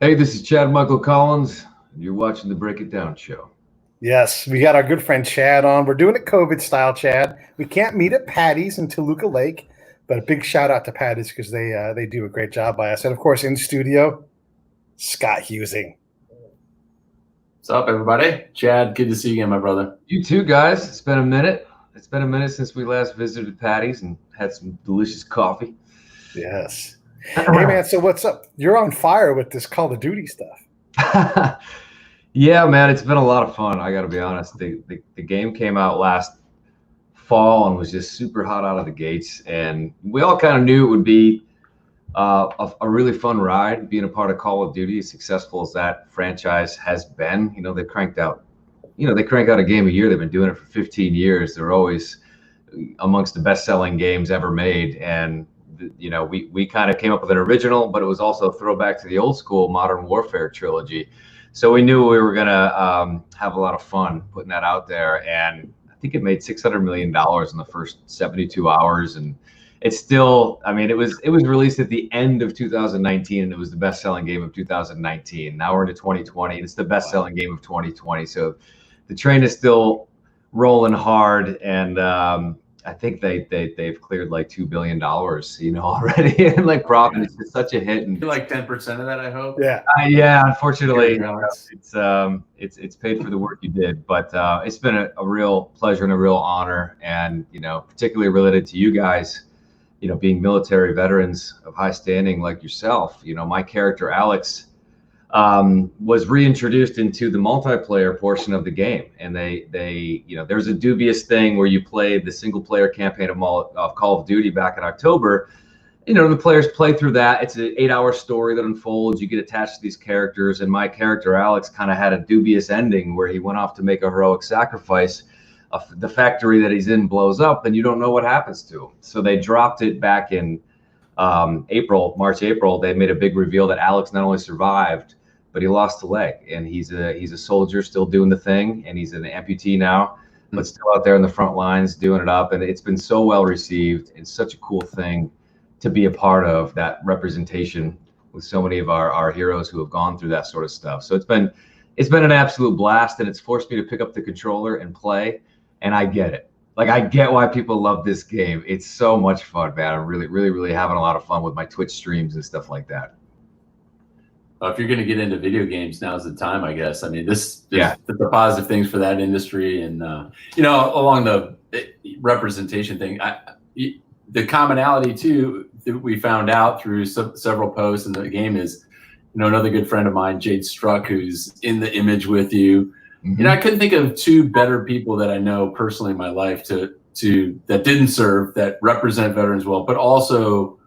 Hey, this is Chad Michael Collins, and you're watching the Break It Down show. Yes, we got our good friend Chad on. We're doing it COVID style, Chad. We can't meet at Patty's in Toluca Lake, but a big shout out to Patty's because they do a great job by us. And of course, in studio, Scott Huesing. What's up, everybody? Chad, good to see you again, my brother. You too, guys. It's been a minute. It's been a minute since we last visited Patty's and had some delicious coffee. Yes. Hey, man, so what's up? You're on fire with this Call of Duty stuff. Yeah, man, it's been a lot of fun. I got to be honest. The game came out last fall and was just super hot out of the gates. And we all kind of knew it would be a really fun ride, being a part of Call of Duty, as successful as that franchise has been. They crank out a game a year. They've been doing it for 15 years. They're always amongst the best-selling games ever made. And we kind of came up with an original, but it was also a throwback to the old school Modern Warfare trilogy. So we knew we were gonna have a lot of fun putting that out there. And I think it made $600 million in the first 72 hours. And it's still, I mean, it was released at the end of 2019, and it was the best-selling game of 2019. Now we're into 2020, and it's the best-selling game of 2020. So the train is still rolling hard, and I think they've cleared like $2 billion, already, and like profit. It's just such a hit. And You're like 10% of that, I hope. Yeah. Yeah. Unfortunately, it's paid for the work you did, but it's been a real pleasure and a real honor, and particularly related to you guys. Being military veterans of high standing like yourself, my character Alex was reintroduced into the multiplayer portion of the game, and there's a dubious thing where you played the single player campaign of Call of Duty back in October. The players play through that. It's an 8-hour story that unfolds. You get attached to these characters, and my character Alex kind of had a dubious ending where he went off to make a heroic sacrifice. The factory that he's in blows up, and you don't know what happens to him. So they dropped it back in March, April. They made a big reveal that Alex not only survived, but he lost a leg, and he's a soldier still doing the thing, and he's an amputee now, but still out there in the front lines doing it up. And it's been so well received, and such a cool thing to be a part of, that representation with so many of our heroes who have gone through that sort of stuff. So it's been an absolute blast, and it's forced me to pick up the controller and play. And I get it. Like, I get why people love this game. It's so much fun, man. I'm really, really, really having a lot of fun with my Twitch streams and stuff like that. If you're going to get into video games, now's the time, I guess. I mean, the positive things for that industry, and along the representation thing, the commonality too that we found out through several posts in the game is, another good friend of mine, Jade Struck, who's in the image with you. Mm-hmm. I couldn't think of two better people that I know personally in my life that didn't serve, that represent veterans well, but also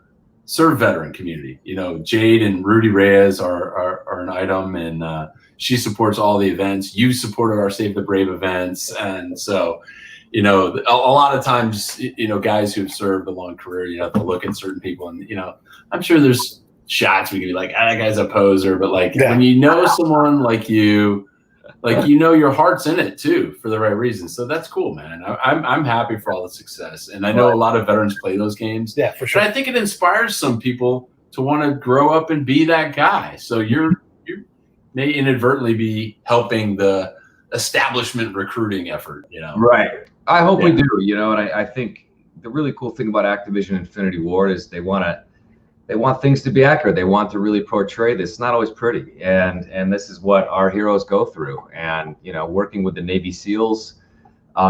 serve veteran community. Jade and Rudy Reyes are an item, and she supports all the events. You supported our Save the Brave events, and so a lot of times guys who've served a long career, you have to look at certain people, and I'm sure there's shots we can be like, that guy's a poser, but when you know someone like you. Your heart's in it too for the right reasons. So that's cool, man. I'm happy for all the success, and I know a lot of veterans play those games. Yeah, for sure. But I think it inspires some people to want to grow up and be that guy. So you may inadvertently be helping the establishment recruiting effort. Right. I hope we do. And I think the really cool thing about Activision Infinity Ward is they want things to be accurate. They want to really portray this. It's not always pretty, and this is what our heroes go through. And working with the Navy SEALs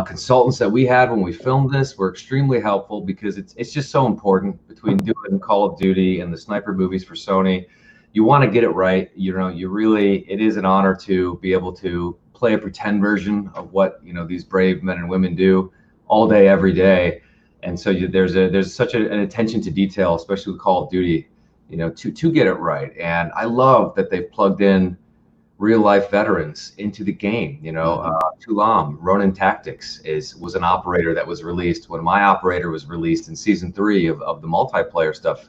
consultants that we had when we filmed this were extremely helpful, because it's just so important. Between doing Call of Duty and the sniper movies for Sony, you want to get it right. It is an honor to be able to play a pretend version of what these brave men and women do all day, every day. And so there's such an attention to detail, especially with Call of Duty, to get it right. And I love that they've plugged in real life veterans into the game. Tulam, Ronin Tactics was an operator that was released when my operator was released in season 3 of the multiplayer stuff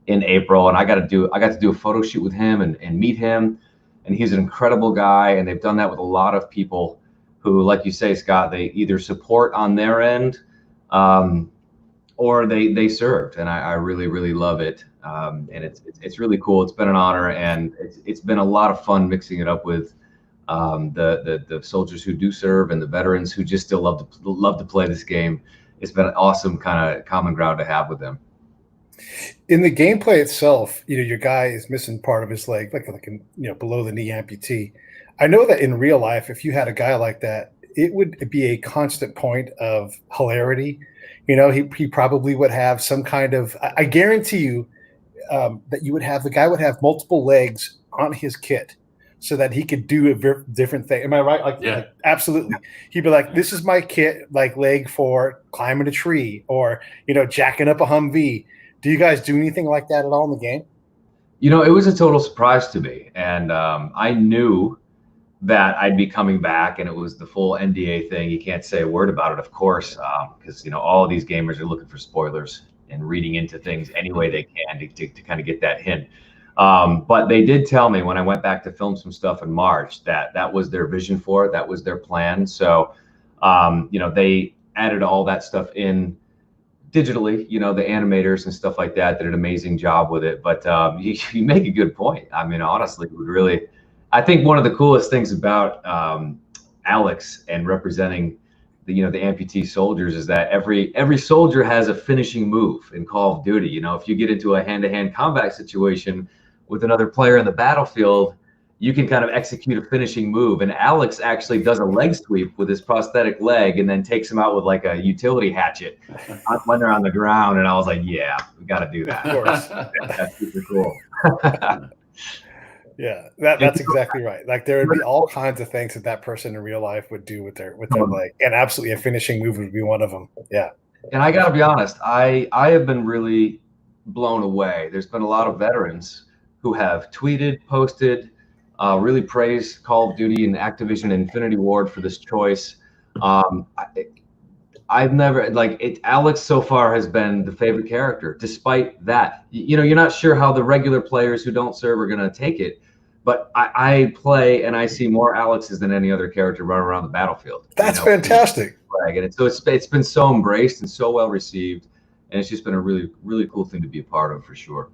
in April. And I got to do a photo shoot with him and meet him. And he's an incredible guy. And they've done that with a lot of people who, like you say, Scott, they either support on their end, or they served, and I really really love it. And it's really cool. It's been an honor, and it's been a lot of fun mixing it up with the soldiers who do serve and the veterans who just still love to play this game. It's been an awesome kind of common ground to have with them. In the gameplay itself, your guy is missing part of his leg, like below the knee amputee. I know that in real life, if you had a guy like that, it would be a constant point of hilarity. He probably would have some kind of. I guarantee you that the guy would have multiple legs on his kit, so that he could do a different thing. Am I right? Like, absolutely. He'd be like, "This is my kit, like leg for climbing a tree, or jacking up a Humvee." Do you guys do anything like that at all in the game? It was a total surprise to me, and I knew that I'd be coming back, and it was the full NDA thing. You can't say a word about it, of course, because all of these gamers are looking for spoilers and reading into things any way they can to kind of get that hint. But they did tell me when I went back to film some stuff in March that was their vision for it. That was their plan. So, they added all that stuff in digitally, the animators and stuff like that did an amazing job with it. But you make a good point. I mean, honestly, I think one of the coolest things about Alex and representing the amputee soldiers is that every soldier has a finishing move in Call of Duty. If you get into a hand-to-hand combat situation with another player in the battlefield, you can kind of execute a finishing move. And Alex actually does a leg sweep with his prosthetic leg and then takes him out with like a utility hatchet when they're on the ground. And I was like, yeah, we got to do that. Of course. That's super cool. Yeah, that's exactly right. Like there would be all kinds of things that person in real life would do with their leg, and absolutely a finishing move would be one of them. Yeah. And I got to be honest, I have been really blown away. There's been a lot of veterans who have tweeted, posted, really praised Call of Duty and Activision Infinity Ward for this choice. I've never Alex so far has been the favorite character. Despite that, you're not sure how the regular players who don't serve are going to take it. But I play and I see more Alexes than any other character running around the battlefield. That's fantastic. And so it's been so embraced and so well received, and it's just been a really really cool thing to be a part of for sure.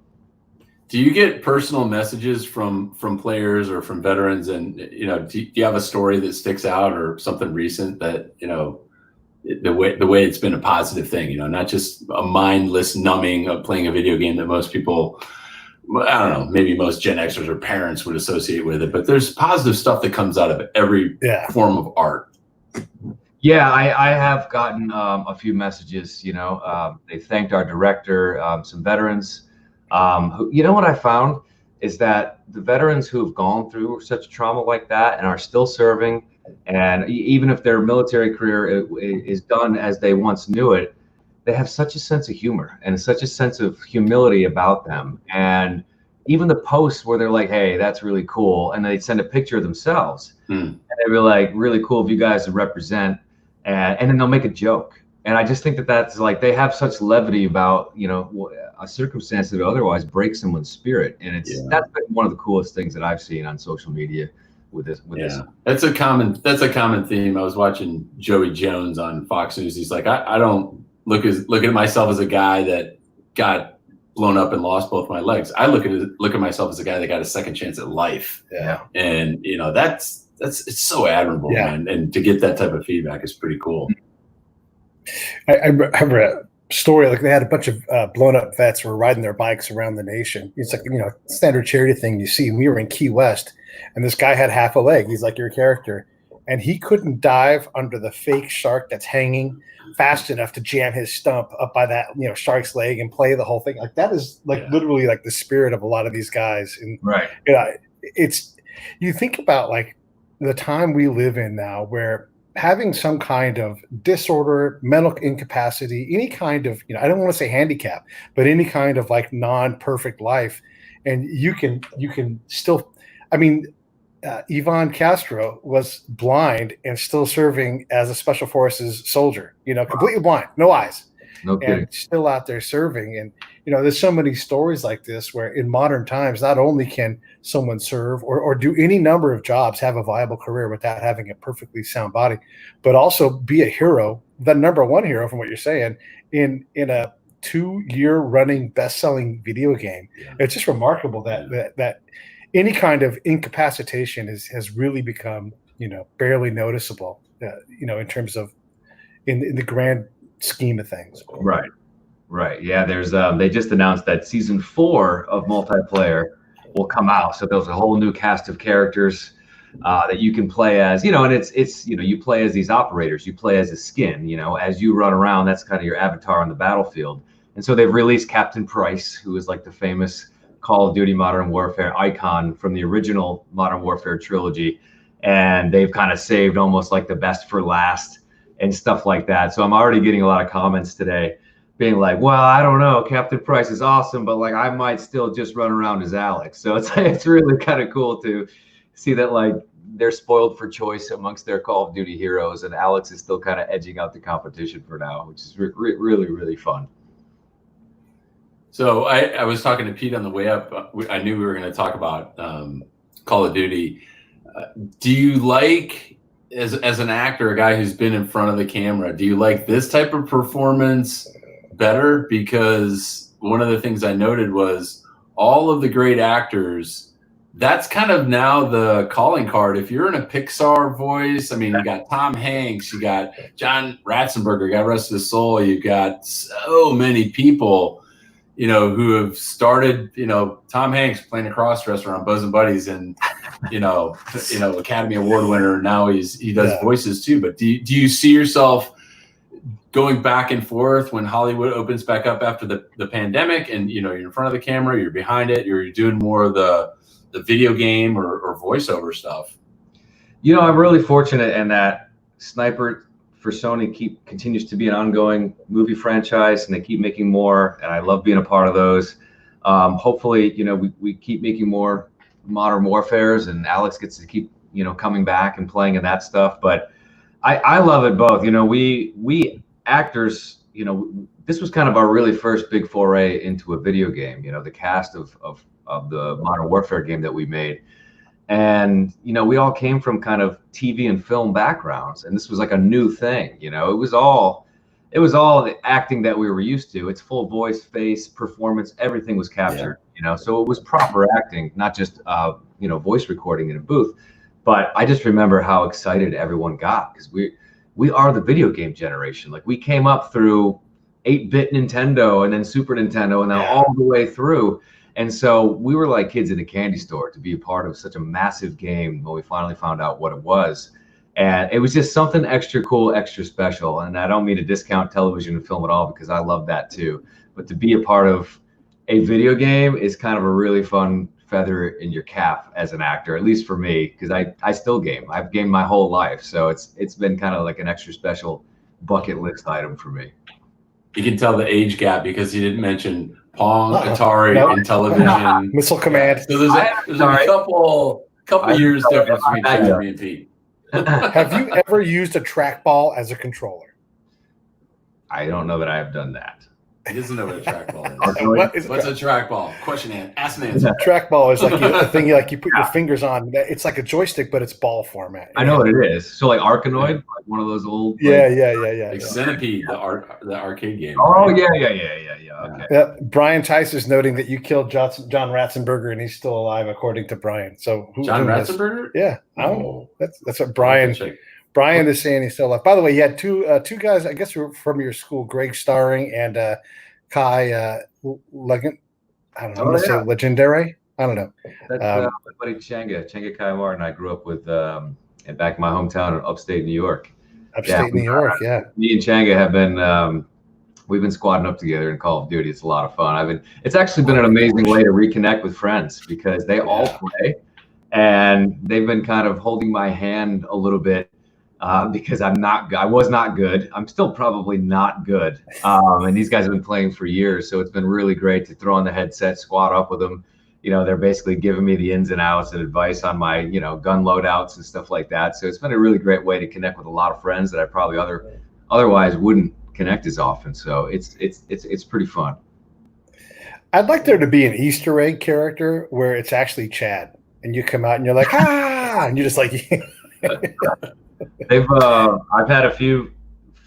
Do you get personal messages from players or from veterans, and do you have a story that sticks out or something recent that the way it's been a positive thing, not just a mindless numbing of playing a video game that most people, I don't know, maybe most Gen Xers or parents would associate with it, but there's positive stuff that comes out of every form of art. Yeah, I have gotten a few messages. They thanked our director, some veterans. What I found is that the veterans who have gone through such trauma like that and are still serving, and even if their military career is done as they once knew it, they have such a sense of humor and such a sense of humility about them. And even the posts where they're like, hey, that's really cool, and they send a picture of themselves, and they were like, really cool of you guys to represent, and then they'll make a joke. And I just think that's like, they have such levity about a circumstance that otherwise breaks someone's spirit, and that's been one of the coolest things that I've seen on social media with this. That's a common theme. I was watching Joey Jones on Fox News. He's like, I don't look at myself as a guy that got blown up and lost both my legs. I look at myself as a guy that got a second chance at life. Yeah. And it's so admirable, man. And to get that type of feedback is pretty cool. I remember a story, like they had a bunch of blown up vets who were riding their bikes around the nation. It's like, standard charity thing you see. We were in Key West, and this guy had half a leg. He's like your character. And he couldn't dive under the fake shark that's hanging fast enough to jam his stump up by that, shark's leg and play the whole thing. Like that is literally like the spirit of a lot of these guys. And right. You think about like the time we live in now where having some kind of disorder, mental incapacity, any kind of, I don't want to say handicap, but any kind of like non-perfect life. And you can still, Ivan Castro was blind and still serving as a special forces soldier, completely blind, no eyes, and still out there serving. And, there's so many stories like this where in modern times, not only can someone serve or do any number of jobs, have a viable career without having a perfectly sound body, but also be a hero the number one hero from what you're saying in a 2-year running best-selling video game. Yeah. It's just remarkable that any kind of incapacitation has really become, barely noticeable, in terms of in the grand scheme of things. Right. Yeah, there's they just announced that season 4 of multiplayer will come out. So there's a whole new cast of characters that you can play as, and it's you play as these operators, you play as a skin, as you run around, that's kind of your avatar on the battlefield. And so they've released Captain Price, who is like the famous Call of Duty Modern Warfare icon from the original Modern Warfare trilogy. And they've kind of saved almost like the best for last and stuff like that. So I'm already getting a lot of comments today being like, well, I don't know, Captain Price is awesome, but like I might still just run around as Alex. So it's really kind of cool to see that like they're spoiled for choice amongst their Call of Duty heroes, and Alex is still kind of edging out the competition for now, which is really, really fun. So I was talking to Pete on the way up. I knew we were going to talk about Call of Duty. Do you like, as an actor, a guy who's been in front of the camera, do you like this type of performance better? Because one of the things I noted was all of the great actors, that's kind of now the calling card. If you're in a Pixar voice, I mean, you got Tom Hanks, you got John Ratzenberger, you got Rest of the Soul, you got so many people, who have started, Tom Hanks playing a cross-dresser on Buzz and Buddies, and Academy Award winner. Now he does voices too. But do you see yourself going back and forth when Hollywood opens back up after the pandemic, and you're in front of the camera, you're behind it, you're doing more of the video game or voiceover stuff? I'm really fortunate in that Sniper for Sony continues to be an ongoing movie franchise, and they keep making more, and I love being a part of those. Hopefully, we keep making more Modern Warfares, and Alex gets to keep, coming back and playing in that stuff. But I love it both. We actors, this was kind of our really first big foray into a video game, the cast of the Modern Warfare game that we made. And, we all came from kind of TV and film backgrounds, and this was like a new thing. It was all the acting that we were used to. It's full voice, face, performance, everything was captured, so it was proper acting, not just, voice recording in a booth. But I just remember how excited everyone got, because we are the video game generation. Like, we came up through 8-bit Nintendo and then Super Nintendo and then all the way through. And so we were like kids in a candy store to be a part of such a massive game when we finally found out what it was. And it was just something extra cool, extra special. And I don't mean to discount television and film at all, because I love that too. But to be a part of a video game is kind of a really fun feather in your cap as an actor, at least for me, because I still game. I've gamed my whole life. So it's been kind of like an extra special bucket list item for me. You can tell the age gap because he didn't mention Pong, Atari, and television. Missile Command. So there's a couple years difference between Jeremy and Pete. Have you ever used a trackball as a controller? I don't know that I have done that. He doesn't know what a trackball is. What's a trackball? Ask and answer. Trackball is like a thing you put your fingers on. It's like a joystick, but it's ball format. I know what it is. So like Arkanoid, like one of those old. Yeah. Like Centipede, the arcade game. Oh right? Yeah. Okay. Brian Tice is noting that you killed John Ratzenberger, and he's still alive, according to Brian. So John Ratzenberger? Yeah, I don't know. That's what Brian. Brian is saying he's still alive. By the way, you had two guys, I guess, from your school, Greg Starring and Kai Legend. I don't know. Say legendary. I don't know. That's my buddy Changa Kai Martin. I grew up with back in my hometown in upstate New York. New York, yeah. Me and Changa have been we've been squadding up together in Call of Duty. It's a lot of fun. It's actually been an amazing way to reconnect with friends, because they all play, and they've been kind of holding my hand a little bit. Because I was not good. I'm still probably not good. And these guys have been playing for years. So it's been really great to throw on the headset, squat up with them. They're basically giving me the ins and outs and advice on my, gun loadouts and stuff like that. So it's been a really great way to connect with a lot of friends that I probably otherwise wouldn't connect as often. So it's pretty fun. I'd like there to be an Easter egg character where it's actually Chad, and you come out and you're like, and you're just like, I've had a few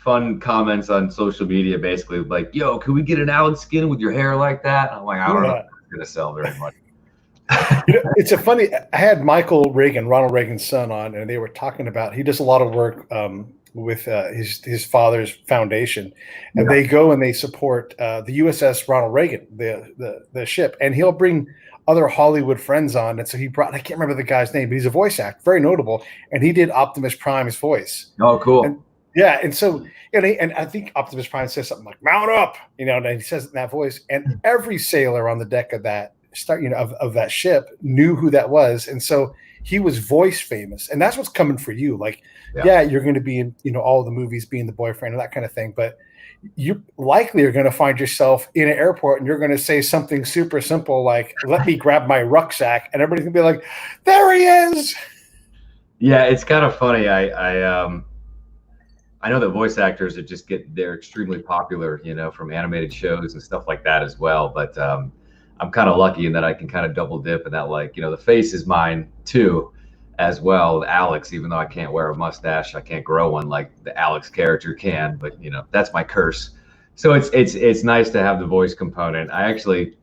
fun comments on social media, basically like, "Yo, can we get an Alex skin with your hair like that?" I'm like, I don't know if it's gonna sell very much. It's a funny. I had Michael Reagan, Ronald Reagan's son, on, and they were talking about. He does a lot of work with his father's foundation, and they go and they support the USS Ronald Reagan, the ship, and he'll bring other Hollywood friends on. And so he brought. I can't remember the guy's name, but he's a voice actor, very notable, and he did Optimus Prime's voice. Oh, cool. And, yeah, and so and I think Optimus Prime says something like "Mount up," and he says it in that voice, and every sailor on the deck of that of that ship knew who that was, and so he was voice famous, and that's what's coming for you. Like, you're going to be in all the movies, being the boyfriend and that kind of thing, but you likely are going to find yourself in an airport, and you're going to say something super simple like, "Let me grab my rucksack," and everybody's gonna be like, "There he is." Yeah, it's kind of funny. I know that voice actors they're extremely popular, from animated shows and stuff like that as well. But I'm kind of lucky in that I can kind of double dip in that, like, the face is mine too, as well. Alex, even though I can't wear a mustache, I can't grow one like the Alex character can, but that's my curse. So it's nice to have the voice component. I actually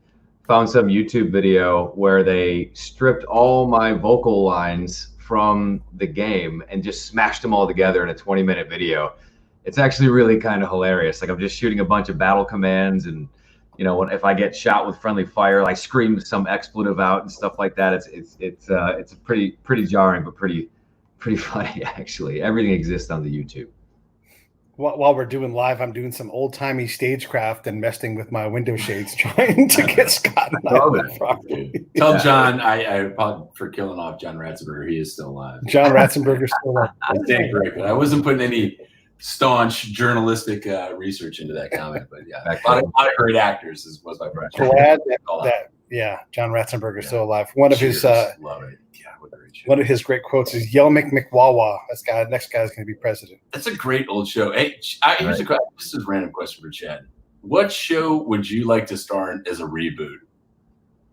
found some YouTube video where they stripped all my vocal lines from the game and just smashed them all together in a 20-minute video. It's actually really kind of hilarious. Like, I'm just shooting a bunch of battle commands, and if I get shot with friendly fire, I scream some expletive out and stuff like that. It's a pretty jarring, but pretty funny actually. Everything exists on the YouTube. While we're doing live, I'm doing some old timey stagecraft and messing with my window shades, trying to get Scott and I properly. Tell John I apologize for killing off John Ratzenberger. He is still alive. John Ratzenberger's still alive. I stand corrected. I wasn't putting any staunch journalistic research into that comment, but yeah, a lot of great actors was my impression. Glad that John Ratzenberger's still alive. One of his love it. Yeah, what a great show. One of his great quotes is "Yell McWawa." Next guy's going to be president. That's a great old show. Hey, here's a question. This is a random question for Chad. What show would you like to star in as a reboot?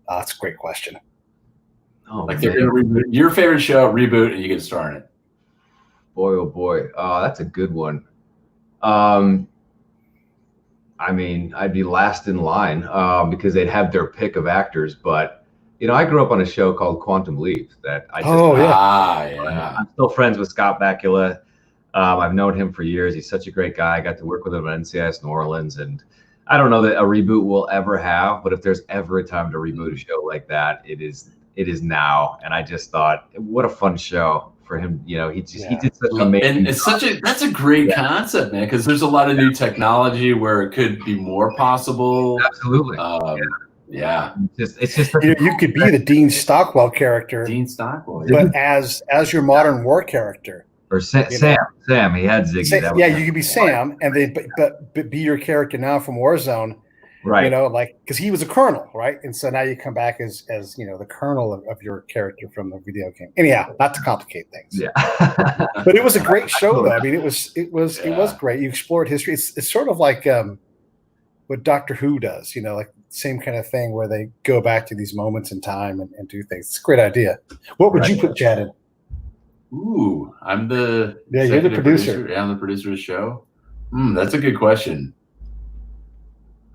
That's a great question. Oh, like, they're going to reboot your favorite show, reboot, and you get to star in it. Boy, oh boy, that's a good one. I mean, I'd be last in line because they'd have their pick of actors. But I grew up on a show called Quantum Leap that I just I'm still friends with Scott Bakula. I've known him for years. He's such a great guy. I got to work with him at NCIS New Orleans, and I don't know that a reboot will ever have, but if there's ever a time to reboot a show like that, it is now. And I just thought, what a fun show for him. He did such amazing. And it's that's a great concept, man, because there's a lot of new technology where it could be more possible. Absolutely. Yeah. It's just you could be the Dean Stockwell character. Dean Stockwell. But as your modern war character. Or Sam. He had Ziggy. You could be Sam, and then but be your character now from Warzone. Right. Because he was a colonel, right? And so now you come back as the colonel of your character from the video game. Anyhow, not to complicate things. Yeah. But it was a great show, though. I mean, it was great. You explored history. It's sort of like what Doctor Who does, like same kind of thing where they go back to these moments in time and do things. It's a great idea. What would you put Chad in? Ooh, I'm the you're the producer. Yeah, I'm the producer of the show. That's a good question.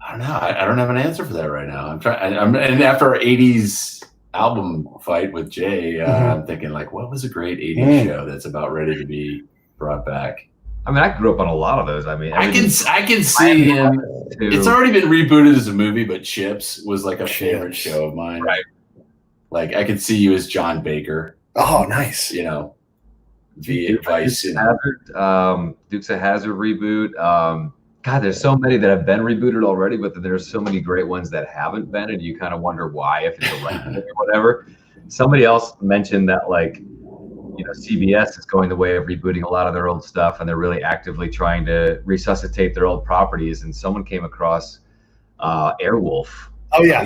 I don't know. I don't have an answer for that right now. I'm trying. And after our '80s album fight with Jay, I'm thinking, like, what was a great '80s show that's about ready to be brought back? I mean, I grew up on a lot of those. I mean, I can see him. It's already been rebooted as a movie, but Chips was like a favorite show of mine. Right. Like, I could see you as John Baker. Oh, nice. The advice. Dukes of Hazzard reboot. God, there's so many that have been rebooted already, but then there's so many great ones that haven't been, and you kind of wonder why, if it's a right thing or whatever. Somebody else mentioned that, like, CBS is going the way of rebooting a lot of their old stuff, and they're really actively trying to resuscitate their old properties. And someone came across Airwolf. Oh yeah,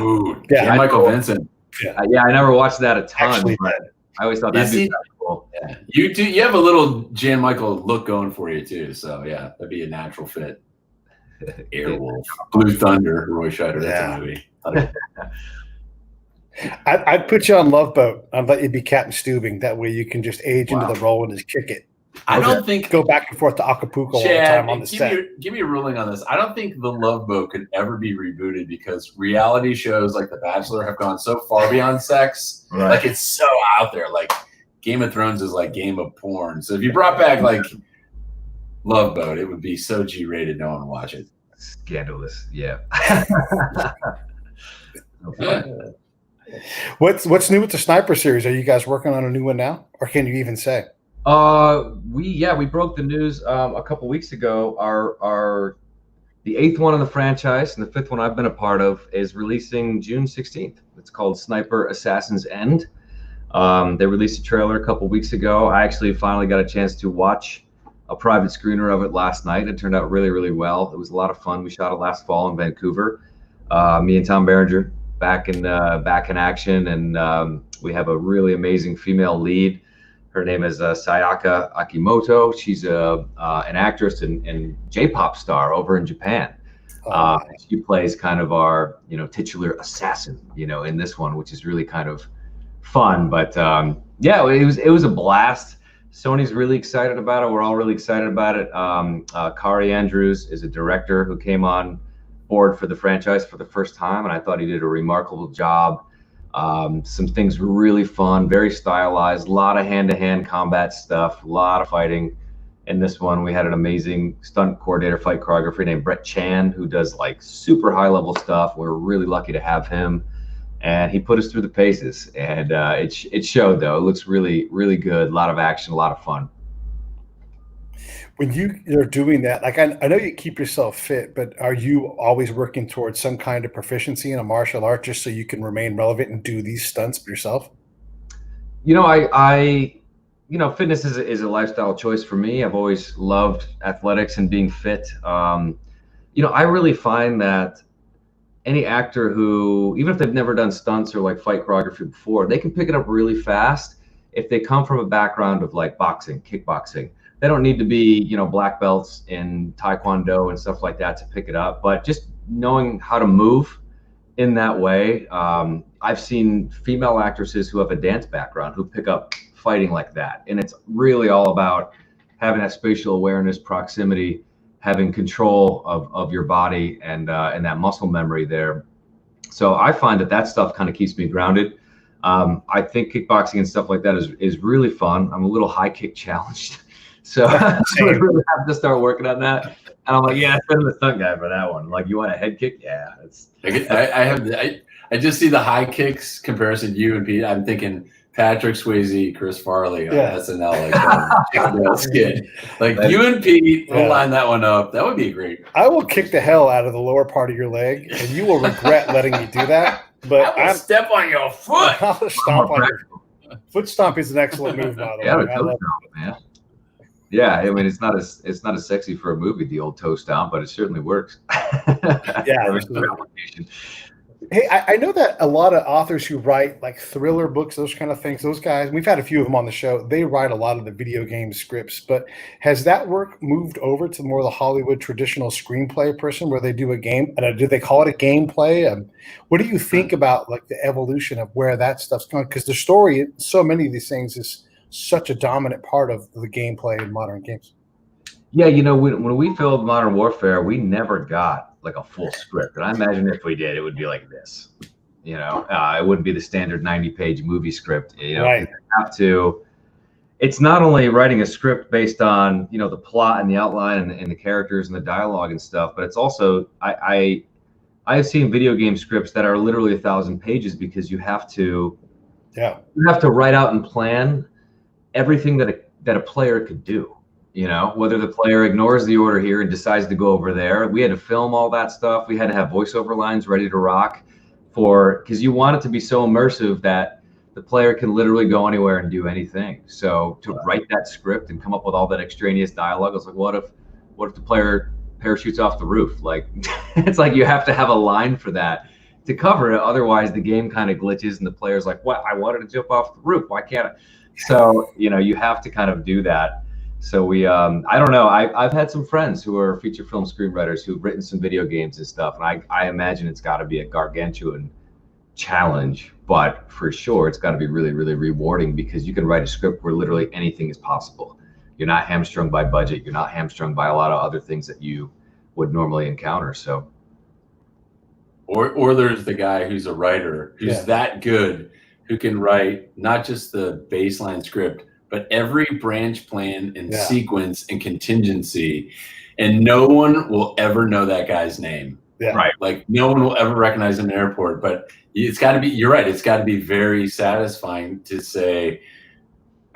yeah, Michael Vincent. I never watched that a ton, but I always thought that'd be cool. Yeah. You have a little Jan Michael look going for you too, so yeah, that'd be a natural fit. Airwolf, Blue Thunder, Roy Scheider. That's a movie. I'd put you on Love Boat. I'd let you be Captain Stubing. That way you can just age into the role and just kick it. I don't think go back and forth to Acapulco all the time on the set. Give me a ruling on this. I don't think The Love Boat could ever be rebooted because reality shows like The Bachelor have gone so far beyond sex. Right. Like it's so out there. Like Game of Thrones is like Game of Porn. So if you brought back like Love Boat, it would be so G-rated no one would watch it. Scandalous, yeah. What's new with the Sniper series? Are you guys working on a new one now, or can you even say? We broke the news a couple weeks ago. The 8th one in the franchise and the 5th one I've been a part of is releasing June 16th. It's called Sniper Assassin's End. They released a trailer a couple weeks ago. I actually finally got a chance to watch a private screener of it last night. It turned out really, really well. It was a lot of fun. We shot it last fall in Vancouver. Me and Tom Berenger back in action, and we have a really amazing female lead. Her name is Sayaka Akimoto. She's an actress and J-pop star over in Japan. She plays kind of our titular assassin in this one, which is really kind of fun. But it was a blast. Sony's really excited about it. We're all really excited about it. Kari Andrews is a director who came on board for the franchise for the first time, and I thought he did a remarkable job. Some things were really fun, very stylized, a lot of hand-to-hand combat stuff, a lot of fighting. In this one, we had an amazing stunt coordinator, fight choreographer named Brett Chan, who does like super high-level stuff. We're really lucky to have him, and he put us through the paces. And it showed, though. It looks really, really good. A lot of action, a lot of fun. When you're doing that, like I know you keep yourself fit, but are you always working towards some kind of proficiency in a martial art just so you can remain relevant and do these stunts yourself? Fitness is a lifestyle choice for me. I've always loved athletics and being fit. I really find that any actor who, even if they've never done stunts or like fight choreography before, they can pick it up really fast if they come from a background of like boxing, kickboxing. They don't need to be, black belts in Taekwondo and stuff like that to pick it up, but just knowing how to move in that way. I've seen female actresses who have a dance background who pick up fighting like that. And it's really all about having that spatial awareness, proximity, having control of your body and that muscle memory there. So I find that stuff kind of keeps me grounded. I think kickboxing and stuff like that is really fun. I'm a little high kick challenged. So I really have to start working on that. And I'm like, yeah, I've been the stunt guy for that one. Like, you want a head kick? Yeah. I just see the high kicks comparison, you and Pete. I'm thinking Patrick Swayze, Chris Farley on SNL, like skit. Like you and Pete, we'll line that one up. That would be great. I will kick the hell out of the lower part of your leg, and you will regret letting me do that. But I'll step on your foot. I'll stomp on your foot. Stomp is an excellent move, by the way. I love it, man. Yeah, I mean, it's not as sexy for a movie, the old toe stomp, but it certainly works. Yeah. Hey, I know that a lot of authors who write like thriller books, those kind of things, those guys, we've had a few of them on the show, they write a lot of the video game scripts, but has that work moved over to more of the Hollywood traditional screenplay person where they do a game? Do they call it a gameplay? What do you think about like the evolution of where that stuff's going? Because the story, so many of these things is such a dominant part of the gameplay in modern games. Yeah, when we filmed Modern Warfare, we never got like a full script. And I imagine if we did, it would be like this. It wouldn't be the standard 90-page movie script. Right. You have to. It's not only writing a script based on the plot and the outline and the characters and the dialogue and stuff, but it's also I've seen video game scripts that are literally 1,000 pages because you have to write out and plan everything that a player could do. Whether the player ignores the order here and decides to go over there. We had to film all that stuff. We had to have voiceover lines ready to rock because you want it to be so immersive that the player can literally go anywhere and do anything. So to write that script and come up with all that extraneous dialogue, I was like, what if the player parachutes off the roof? Like, it's like you have to have a line for that to cover it. Otherwise, the game kind of glitches and the player's like, what? I wanted to jump off the roof. Why can't I? So, you have to kind of do that. So we, I don't know. I've had some friends who are feature film screenwriters who've written some video games and stuff. And I imagine it's got to be a gargantuan challenge, but for sure, it's got to be really, really rewarding because you can write a script where literally anything is possible. You're not hamstrung by budget. You're not hamstrung by a lot of other things that you would normally encounter. So, or there's the guy who's a writer who's that good, who can write not just the baseline script, but every branch plan and sequence and contingency, and no one will ever know that guy's name. Yeah. Right. Like no one will ever recognize him in an airport, but it's got to be, you're right, it's got to be very satisfying to say,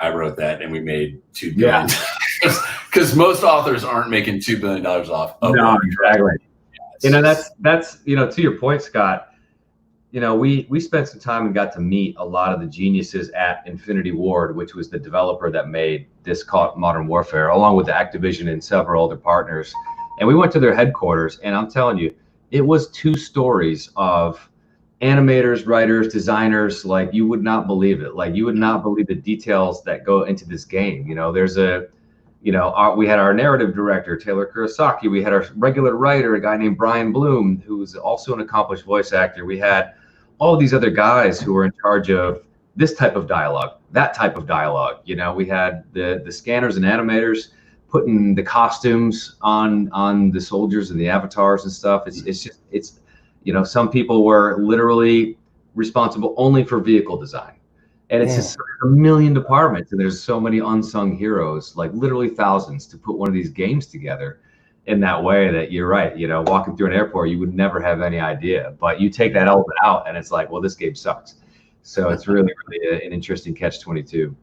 I wrote that and we made $2 billion. Because most authors aren't making $2 billion off of no, one. exactly. You know, that's you know, to your point, Scott, you know, we spent some time and got to meet a lot of the geniuses at Infinity Ward, which was the developer that made this called Modern Warfare, along with the Activision and several other partners. And we went to their headquarters, and I'm telling you, it was 2 stories of animators, writers, designers. Like, you would not believe it. Like, you would not believe the details that go into this game. You know, there's a, you know, we had our narrative director, Taylor Kurosaki. We had our regular writer, a guy named Brian Bloom, who's also an accomplished voice actor. We had all these other guys who were in charge of this type of dialogue, that type of dialogue. You know, we had the scanners and animators putting the costumes on the soldiers and the avatars and stuff. It's you know, some people were literally responsible only for vehicle design, and it's just a million departments, and there's so many unsung heroes, like literally thousands, to put one of these games together in that way. That you're right, you know, walking through an airport, you would never have any idea, but you take that element out and it's like, well, this game sucks. So it's really an interesting catch-22.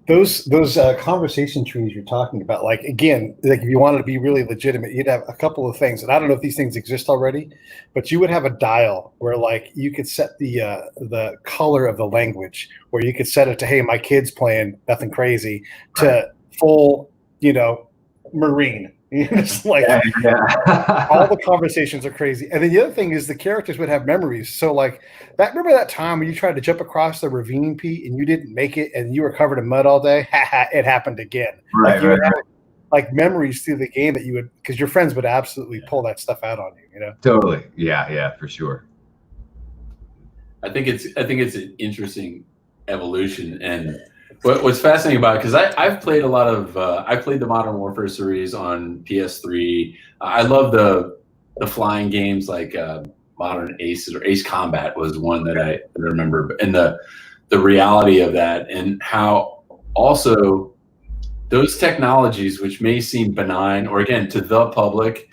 Those conversation trees you're talking about, like, again, like if you wanted to be really legitimate, you'd have a couple of things, and I don't know if these things exist already, but you would have a dial where, like, you could set the color of the language, where you could set it to, hey, my kid's playing nothing crazy, to full, you know, Marine. It's like all the conversations are crazy. And then the other thing is the characters would have memories. So like that, remember that time when you tried to jump across the ravine, Pete, and you didn't make it and you were covered in mud all day? It happened again. Right, like you would have like memories through the game that you would, because your friends would absolutely pull that stuff out on you, you know? Totally. Yeah, for sure. I think it's an interesting evolution. And what's fascinating about it, because I've played a lot of I played the Modern Warfare series on PS3. I love the flying games like Modern Aces, or Ace Combat was one that I remember, and the reality of that, and how also those technologies, which may seem benign, or again to the public,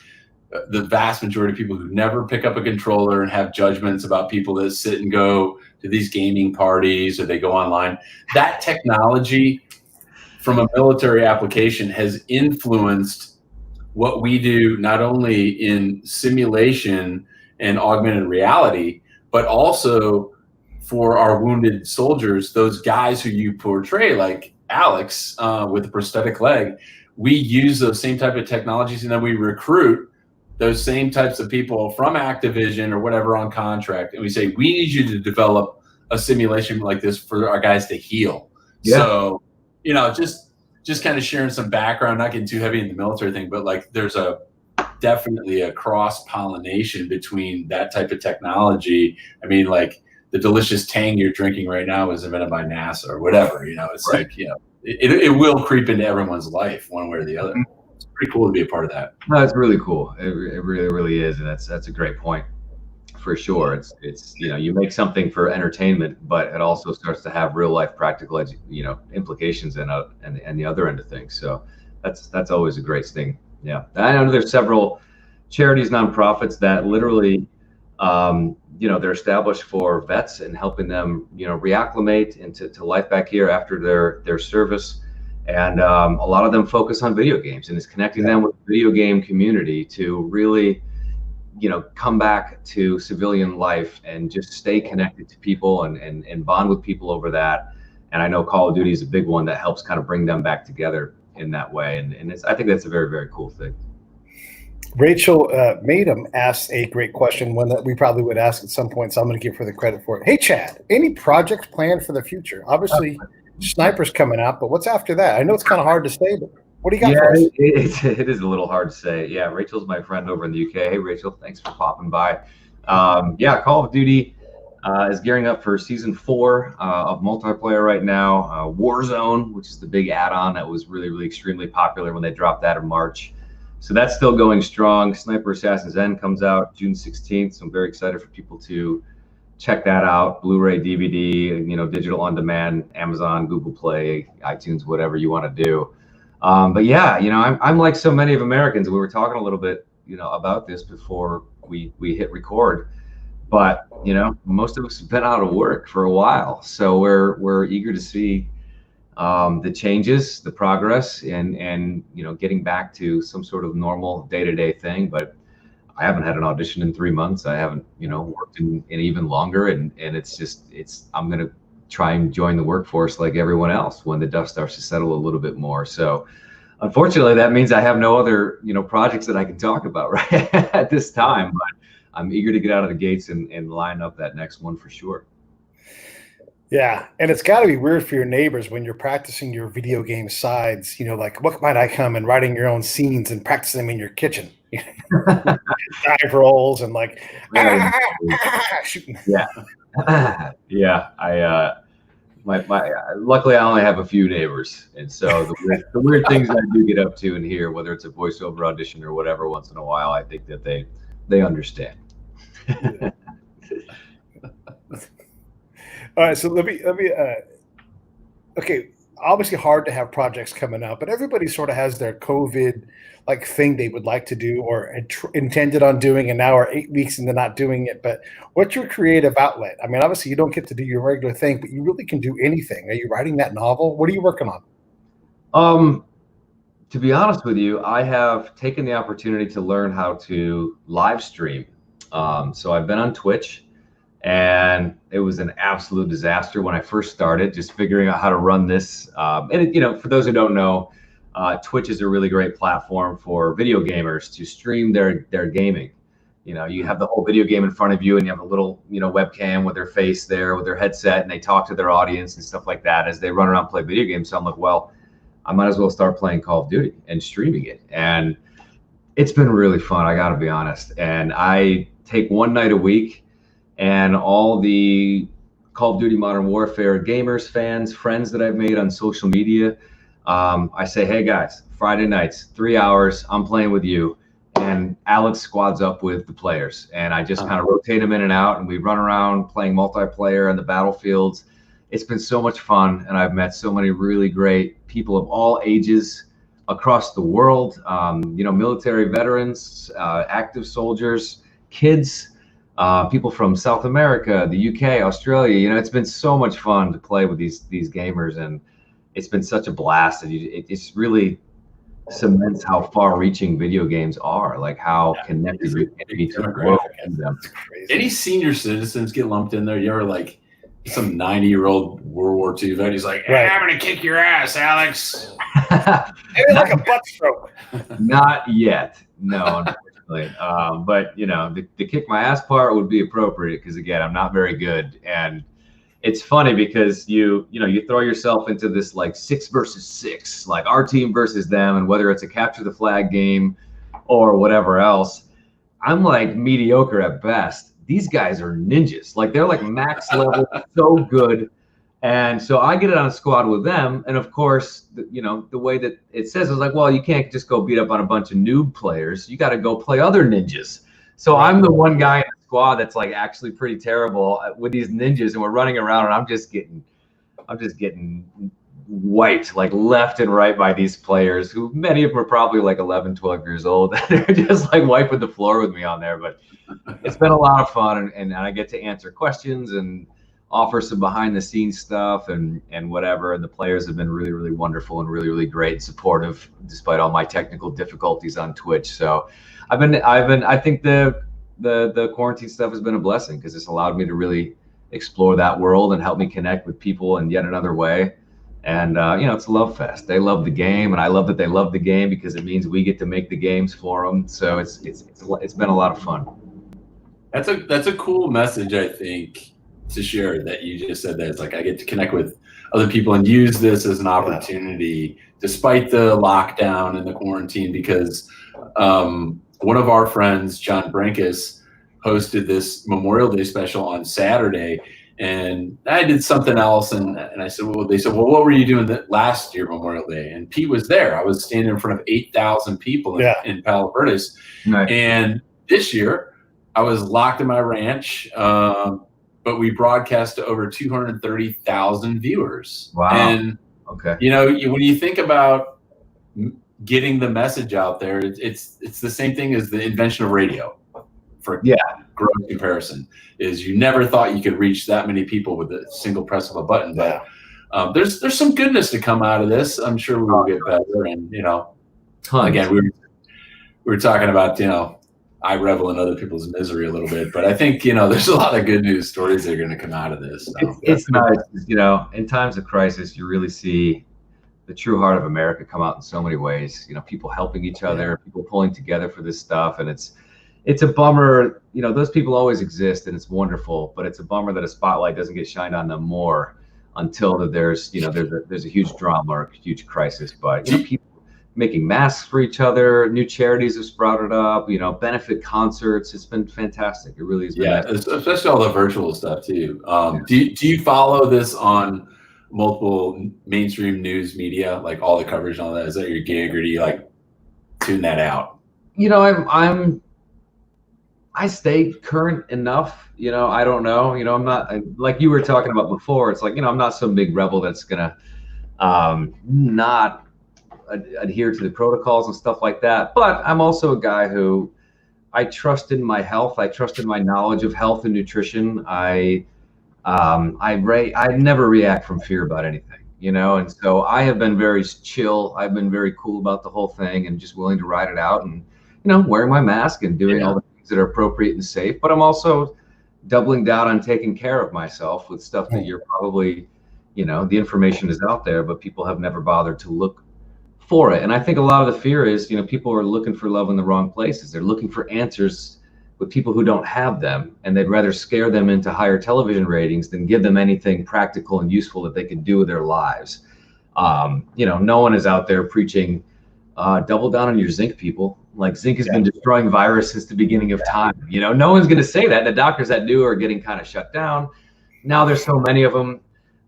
the vast majority of people who never pick up a controller and have judgments about people that sit and go to these gaming parties or they go online, that technology from a military application has influenced what we do, not only in simulation and augmented reality, but also for our wounded soldiers, those guys who you portray, like Alex with a prosthetic leg. We use those same type of technologies, and then we recruit those same types of people from Activision or whatever on contract, and we say, we need you to develop a simulation like this for our guys to heal. Yeah. So, you know, just kind of sharing some background, not getting too heavy in the military thing, but like there's definitely a cross-pollination between that type of technology. I mean, like the delicious Tang you're drinking right now was invented by NASA or whatever, you know, it's right. Like, you know, it will creep into everyone's life one way or the other. It's pretty cool to be a part of that. No, it's really cool. It really is. And that's a great point for sure. It's, you know, you make something for entertainment, but it also starts to have real life practical, you know, implications and the other end of things. So that's always a great thing. Yeah. I know there's several charities, nonprofits that literally, you know, they're established for vets and helping them, you know, reacclimate into life back here after their service. And a lot of them focus on video games, and it's connecting them with the video game community to really, you know, come back to civilian life and just stay connected to people and bond with people over that. And I know Call of Duty is a big one that helps kind of bring them back together in that way. And I think that's a very, very cool thing. Rachel Madam asked a great question, one that we probably would ask at some point, so I'm going to give her the credit for it. Hey, Chad, any projects planned for the future? Obviously, Sniper's coming out, but what's after that? I know it's kind of hard to say, but what do you got for us? It is a little hard to say. Yeah, Rachel's my friend over in the UK. Hey, Rachel, thanks for popping by. Yeah, Call of Duty. is gearing up for season 4 of multiplayer right now. Warzone, which is the big add-on that was really, really extremely popular when they dropped that in March. So that's still going strong. Sniper Assassin's End comes out June 16th. So I'm very excited for people to check that out. Blu-ray, DVD, digital on demand, Amazon, Google Play, iTunes, whatever you want to do. But yeah, I'm like so many of Americans. We were talking a little bit, about this before we hit record. But most of us have been out of work for a while, so we're eager to see the changes, the progress, and getting back to some sort of normal day-to-day thing. But I haven't had an audition in 3 months. I haven't worked in even longer, and I'm gonna try and join the workforce like everyone else when the dust starts to settle a little bit more. So unfortunately, that means I have no other projects that I can talk about right at this time. But I'm eager to get out of the gates and line up that next one for sure. Yeah, and it's got to be weird for your neighbors when you're practicing your video game sides. Like, what might I come and writing your own scenes and practicing them in your kitchen, dive rolls and shooting. Yeah, yeah. Luckily, I only have a few neighbors, and so the weird things I do get up to in here, whether it's a voiceover audition or whatever, once in a while, I think that they understand. All right, so let me. Okay, obviously hard to have projects coming out, but everybody sort of has their COVID thing they would like to do or intended on doing, and now are 8 weeks into not doing it. But what's your creative outlet? I mean, obviously you don't get to do your regular thing, but you really can do anything. Are you writing that novel? What are you working on? To be honest with you, I have taken the opportunity to learn how to live stream. So I've been on Twitch, and it was an absolute disaster when I first started, just figuring out how to run this. For those who don't know, Twitch is a really great platform for video gamers to stream their gaming. You have the whole video game in front of you, and you have a little, webcam with their face there, with their headset, and they talk to their audience and stuff like that as they run around and play video games. So I'm like, well, I might as well start playing Call of Duty and streaming it. And it's been really fun, I gotta be honest. And I take one night a week, and all the Call of Duty Modern Warfare gamers, fans, friends that I've made on social media, I say, hey guys, Friday nights, 3 hours, I'm playing with you. And Alex squads up with the players, and I just kind of rotate them in and out, and we run around playing multiplayer on the battlefields. It's been so much fun, and I've met so many really great people of all ages across the world, military veterans, active soldiers, kids, people from South America, the UK, Australia. It's been so much fun to play with these gamers, and it's been such a blast. And it's really cements how far-reaching video games are, like how connected you can be to the world. Any senior citizens get lumped in there? You ever some 90-year-old World War II vet? He's like, hey, I'm gonna kick your ass, Alex. Maybe like a butt stroke. Not yet, no, unfortunately. But the kick my ass part would be appropriate, because again, I'm not very good. And it's funny because you throw yourself into this 6 versus 6, like our team versus them, and whether it's a capture the flag game or whatever else, I'm mediocre at best. These guys are ninjas. They're max level, so good. And so I get it on a squad with them. And of course, the way that it says is well, you can't just go beat up on a bunch of noob players. You got to go play other ninjas. So I'm the one guy in the squad that's actually pretty terrible with these ninjas, and we're running around, and I'm just getting wiped left and right by these players, who many of them are probably 11, 12 years old. They're just wiping the floor with me on there. But it's been a lot of fun, and I get to answer questions and offer some behind the scenes stuff and whatever. And the players have been really, really wonderful and really, really great and supportive despite all my technical difficulties on Twitch. So I think the quarantine stuff has been a blessing, because it's allowed me to really explore that world and help me connect with people in yet another way. And it's a love fest. They love the game, and I love that they love the game, because it means we get to make the games for them. So it's been a lot of fun. That's a cool message, I think, to share, that you just said that. It's I get to connect with other people and use this as an opportunity, despite the lockdown and the quarantine, because one of our friends, John Brankus, hosted this Memorial Day special on Saturday, and I did something else, and I said, well, they said, well, what were you doing last year Memorial Day? And Pete was there. I was standing in front of 8,000 people in Palo Verdes. Nice. And this year I was locked in my ranch, but we broadcast to over 230,000 viewers. Wow. And okay, you know, when you think about getting the message out there, it's the same thing as the invention of radio. For gross comparison, is you never thought you could reach that many people with a single press of a button. But there's some goodness to come out of this. I'm sure we will get better. And you know, again, we were talking about, you know, I revel in other people's misery a little bit, but I think, you know, there's a lot of good news stories that are going to come out of this. So. It's nice, you know, in times of crisis, you really see the true heart of America come out in so many ways. You know, people helping each other, people pulling together for this stuff, and it's a bummer, you know, those people always exist and it's wonderful, but it's a bummer that a spotlight doesn't get shined on them more until there's, you know, there's a huge drama or a huge crisis. But, you know, people making masks for each other, new charities have sprouted up, you know, benefit concerts. It's been fantastic. It really has been. Yeah, nice. Especially all the virtual stuff too. Do you follow this on multiple mainstream news media, like all the coverage and all that? Is that your gig, or do you like tune that out? You know, I stay current enough, you know, I don't know, you know, I'm not, like you were talking about before, it's like, you know, I'm not some big rebel that's gonna not adhere to the protocols and stuff like that. But I'm also a guy who, I trust in my health. I trust in my knowledge of health and nutrition. I never react from fear about anything, you know, and so I have been very chill. I've been very cool about the whole thing and just willing to ride it out, and, you know, wearing my mask and doing all the things that are appropriate and safe. But I'm also doubling down on taking care of myself with stuff that you're probably, you know, the information is out there, but people have never bothered to look for it. And I think a lot of the fear is, you know, people are looking for love in the wrong places. They're looking for answers with people who don't have them, and they'd rather scare them into higher television ratings than give them anything practical and useful that they can do with their lives. You know, no one is out there preaching, double down on your zinc, people. Like, zinc has been destroying virus since the beginning of time. You know, no one's going to say that. The doctors that do are getting kind of shut down. Now there's so many of them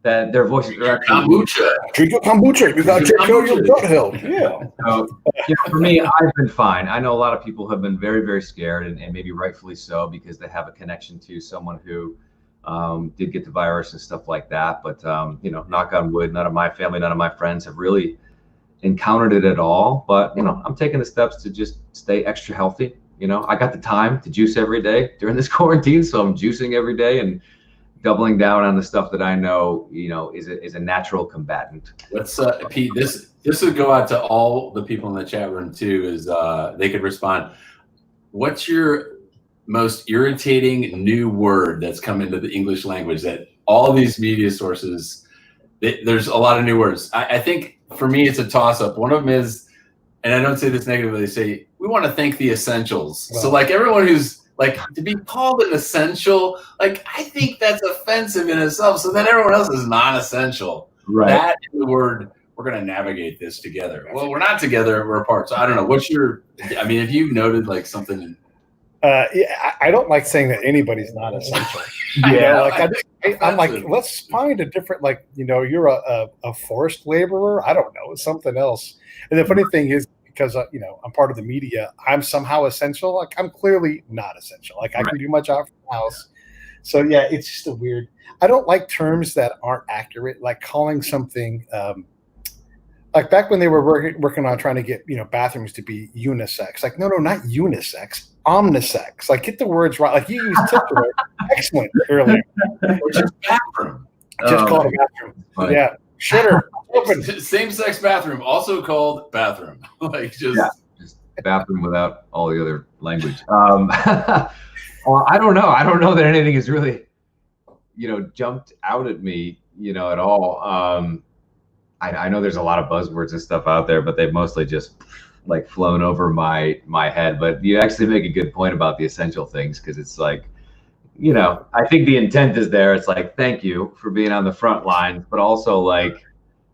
that their voices are actually drink your kombucha. You got to take care of your gut health. Yeah. So, you know, for me, I've been fine. I know a lot of people have been very, very scared, and maybe rightfully so, because they have a connection to someone who did get the virus and stuff like that. But you know, knock on wood, none of my family, none of my friends have really encountered it at all. But, you know, I'm taking the steps to just stay extra healthy. You know, I got the time to juice every day during this quarantine, so I'm juicing every day and doubling down on the stuff that I know, you know, is a natural combatant. Let's Pete, this would go out to all the people in the chat room too, is they could respond. What's your most irritating new word that's come into the English language that all of these media sources, there's a lot of new words. I think for me, it's a toss-up. One of them is, and I don't say this negatively, they say, we want to thank the essentials. Wow. So like everyone who's like, to be called an essential, like, I think that's offensive in itself. So then everyone else is non-essential. Right. That is the word, we're going to navigate this together. Well, we're not together, we're apart. So I don't know. What's your, I mean, have you noted like something? Yeah, I don't like saying that anybody's not essential. I'm like, let's find a different, like, you know, you're a forced laborer. I don't know, something else. And the funny thing is, because you know, I'm part of the media, I'm somehow essential. Like, I'm clearly not essential. Like, I can do my job from the house. So yeah, it's just a weird. I don't like terms that aren't accurate. Like calling something, like back when they were working on trying to get, you know, bathrooms to be unisex. Like, no, not unisex, omnisex. Like, get the words right. Like, you used titular, excellent earlier. Or just bathroom. Just call it a bathroom. Funny. Yeah, shitter. Open. Same-sex bathroom, also called bathroom. Like, just bathroom without all the other language. Well, I don't know. I don't know that anything has really, you know, jumped out at me, you know, at all. I know there's a lot of buzzwords and stuff out there, but they've mostly just like flown over my head. But you actually make a good point about the essential things, because it's like, you know, I think the intent is there. It's like, thank you for being on the front lines, but also like,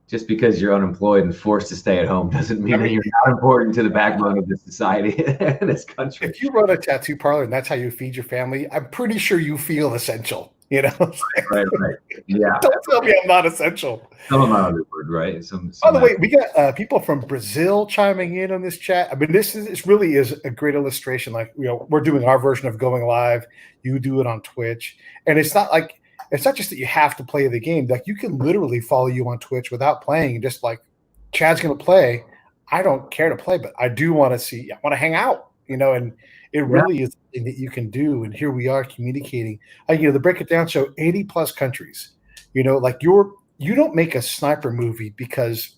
just because you're unemployed and forced to stay at home doesn't mean that you're not important to the backbone of this society and this country. If you run a tattoo parlor and that's how you feed your family, I'm pretty sure you feel essential. Right. Yeah. Don't tell me I'm not essential. Some amount of word, right? By the way, we got people from Brazil chiming in on this chat. I mean, this really is a great illustration. Like, we're doing our version of going live. You do it on Twitch, and it's not just that you have to play the game. Like, you can literally follow you on Twitch without playing, and just like Chad's going to play. I don't care to play, but I do want to see. I want to hang out. And it really is something that you can do. And here we are communicating. The Break It Down show, 80 plus countries. Like you don't make a sniper movie because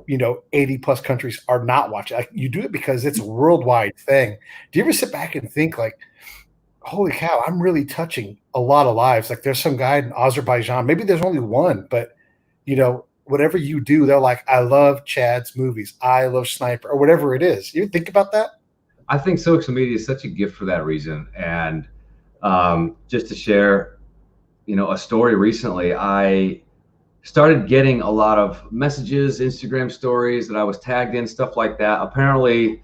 80 plus countries are not watching. Like, you do it because it's a worldwide thing. Do you ever sit back and think like, holy cow, I'm really touching a lot of lives? Like, there's some guy in Azerbaijan, maybe there's only one, but whatever you do, they're like, I love Chad's movies, I love Sniper, or whatever it is. You think about that? I think social media is such a gift for that reason. And just to share, a story recently, I started getting a lot of messages, Instagram stories that I was tagged in, stuff like that. Apparently,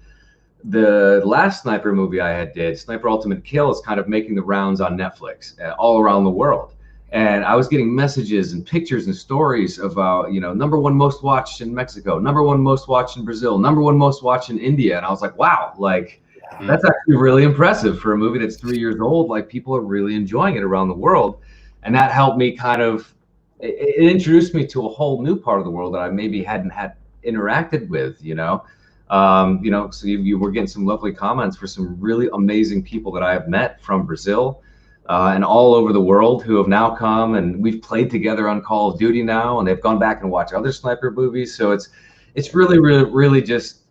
the last Sniper movie I did, Sniper Ultimate Kill, is kind of making the rounds on Netflix all around the world. And I was getting messages and pictures and stories about, #1 most watched in Mexico, #1 most watched in Brazil, #1 most watched in India. And I was like, wow, that's actually really impressive for a movie that's 3 years old. Like, people are really enjoying it around the world. And that helped me it introduced me to a whole new part of the world that I maybe hadn't had interacted with, so you were getting some lovely comments for some really amazing people that I have met from Brazil and all over the world who have now come, and we've played together on Call of Duty now, and they've gone back and watched other Sniper movies. So it's really, really, really just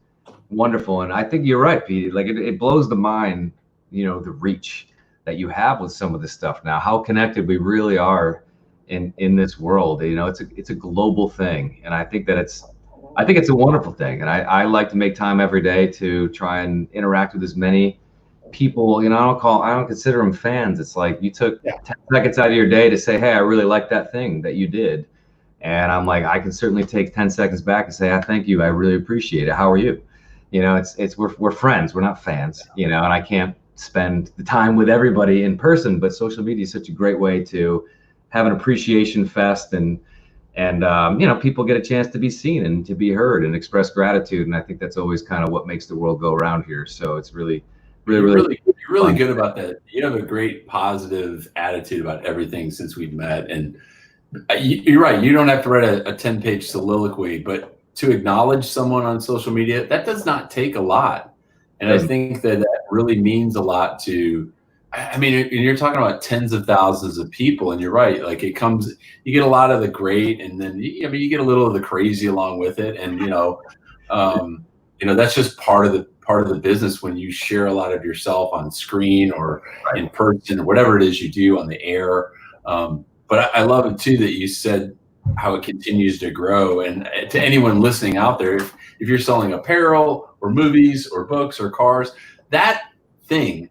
wonderful. And I think you're right, Pete. Like, it blows the mind, the reach that you have with some of this stuff now, how connected we really are in this world. It's a global thing. And I think it's a wonderful thing. And I like to make time every day to try and interact with as many people. I don't consider them fans. It's like you took 10 seconds out of your day to say, hey, I really like that thing that you did. And I'm like, I can certainly take 10 seconds back and say, thank you. I really appreciate it. How are you? We're friends. We're not fans, and I can't spend the time with everybody in person, but social media is such a great way to have an appreciation fest and people get a chance to be seen and to be heard and express gratitude. And I think that's always kind of what makes the world go around here. So it's really you're really good about that. You have a great positive attitude about everything since we've met. And you're right. You don't have to write a 10-page soliloquy, but to acknowledge someone on social media, that does not take a lot. And I think that really means a lot to, and you're talking about tens of thousands of people, and you're right. Like, you get a lot of the great, and then you get a little of the crazy along with it. And that's just part of the business when you share a lot of yourself on screen or in person or whatever it is you do on the air. But I love it too that you said how it continues to grow. And to anyone listening out there, if you're selling apparel or movies or books or cars, that thing,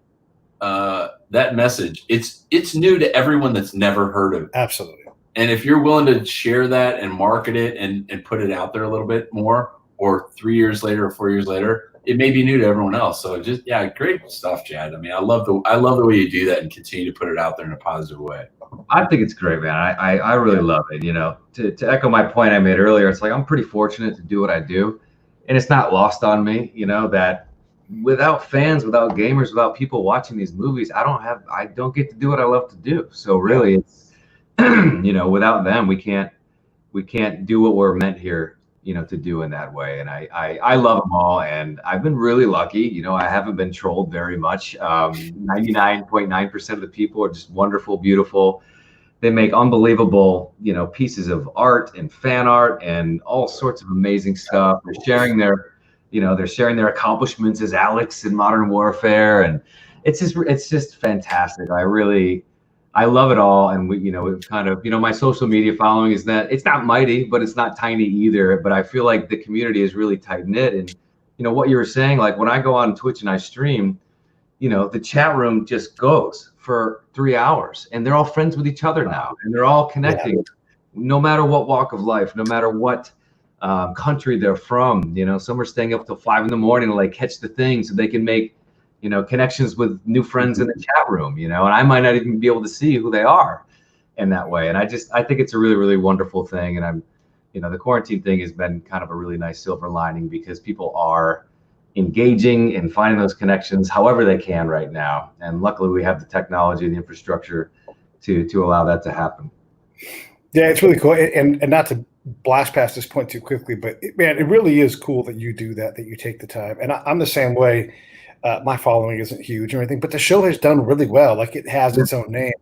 that message, it's new to everyone that's never heard of it. Absolutely. And if you're willing to share that and market it and put it out there a little bit more, or 3 years later or 4 years later, it may be new to everyone else. So just, great stuff, Chad. I love the way you do that and continue to put it out there in a positive way. I think it's great, man. I really love it. To echo my point I made earlier, it's like I'm pretty fortunate to do what I do, and it's not lost on me, that without fans, without gamers, without people watching these movies, I don't get to do what I love to do. So really, it's without them, we can't do what we're meant here, to do in that way. And I love them all, and I've been really lucky. I haven't been trolled very much. 99.9% of the people are just wonderful, beautiful. They make unbelievable, pieces of art and fan art and all sorts of amazing stuff. They're sharing their accomplishments as Alex in Modern Warfare, and it's just fantastic. I love it all. And we've kind of, my social media following is that it's not mighty, but it's not tiny either. But I feel like the community is really tight knit. And, what you were saying, like when I go on Twitch and I stream, the chat room just goes for 3 hours, and they're all friends with each other now, and they're all connecting, no matter what walk of life, no matter what, country they're from. You know, some are staying up till 5 in the morning to like catch the thing so they can make, you know, connections with new friends in the chat room, you know, and I might not even be able to see who they are in that way. And I think it's a really, really wonderful thing. And you know, the quarantine thing has been kind of a really nice silver lining because people are engaging and finding those connections however they can right now. And luckily we have the technology and the infrastructure to allow that to happen. Yeah, it's really cool. And not to blast past this point too quickly, but man, it really is cool that you do that you take the time. And I'm the same way. My following isn't huge or anything, but the show has done really well. Like it has its own name.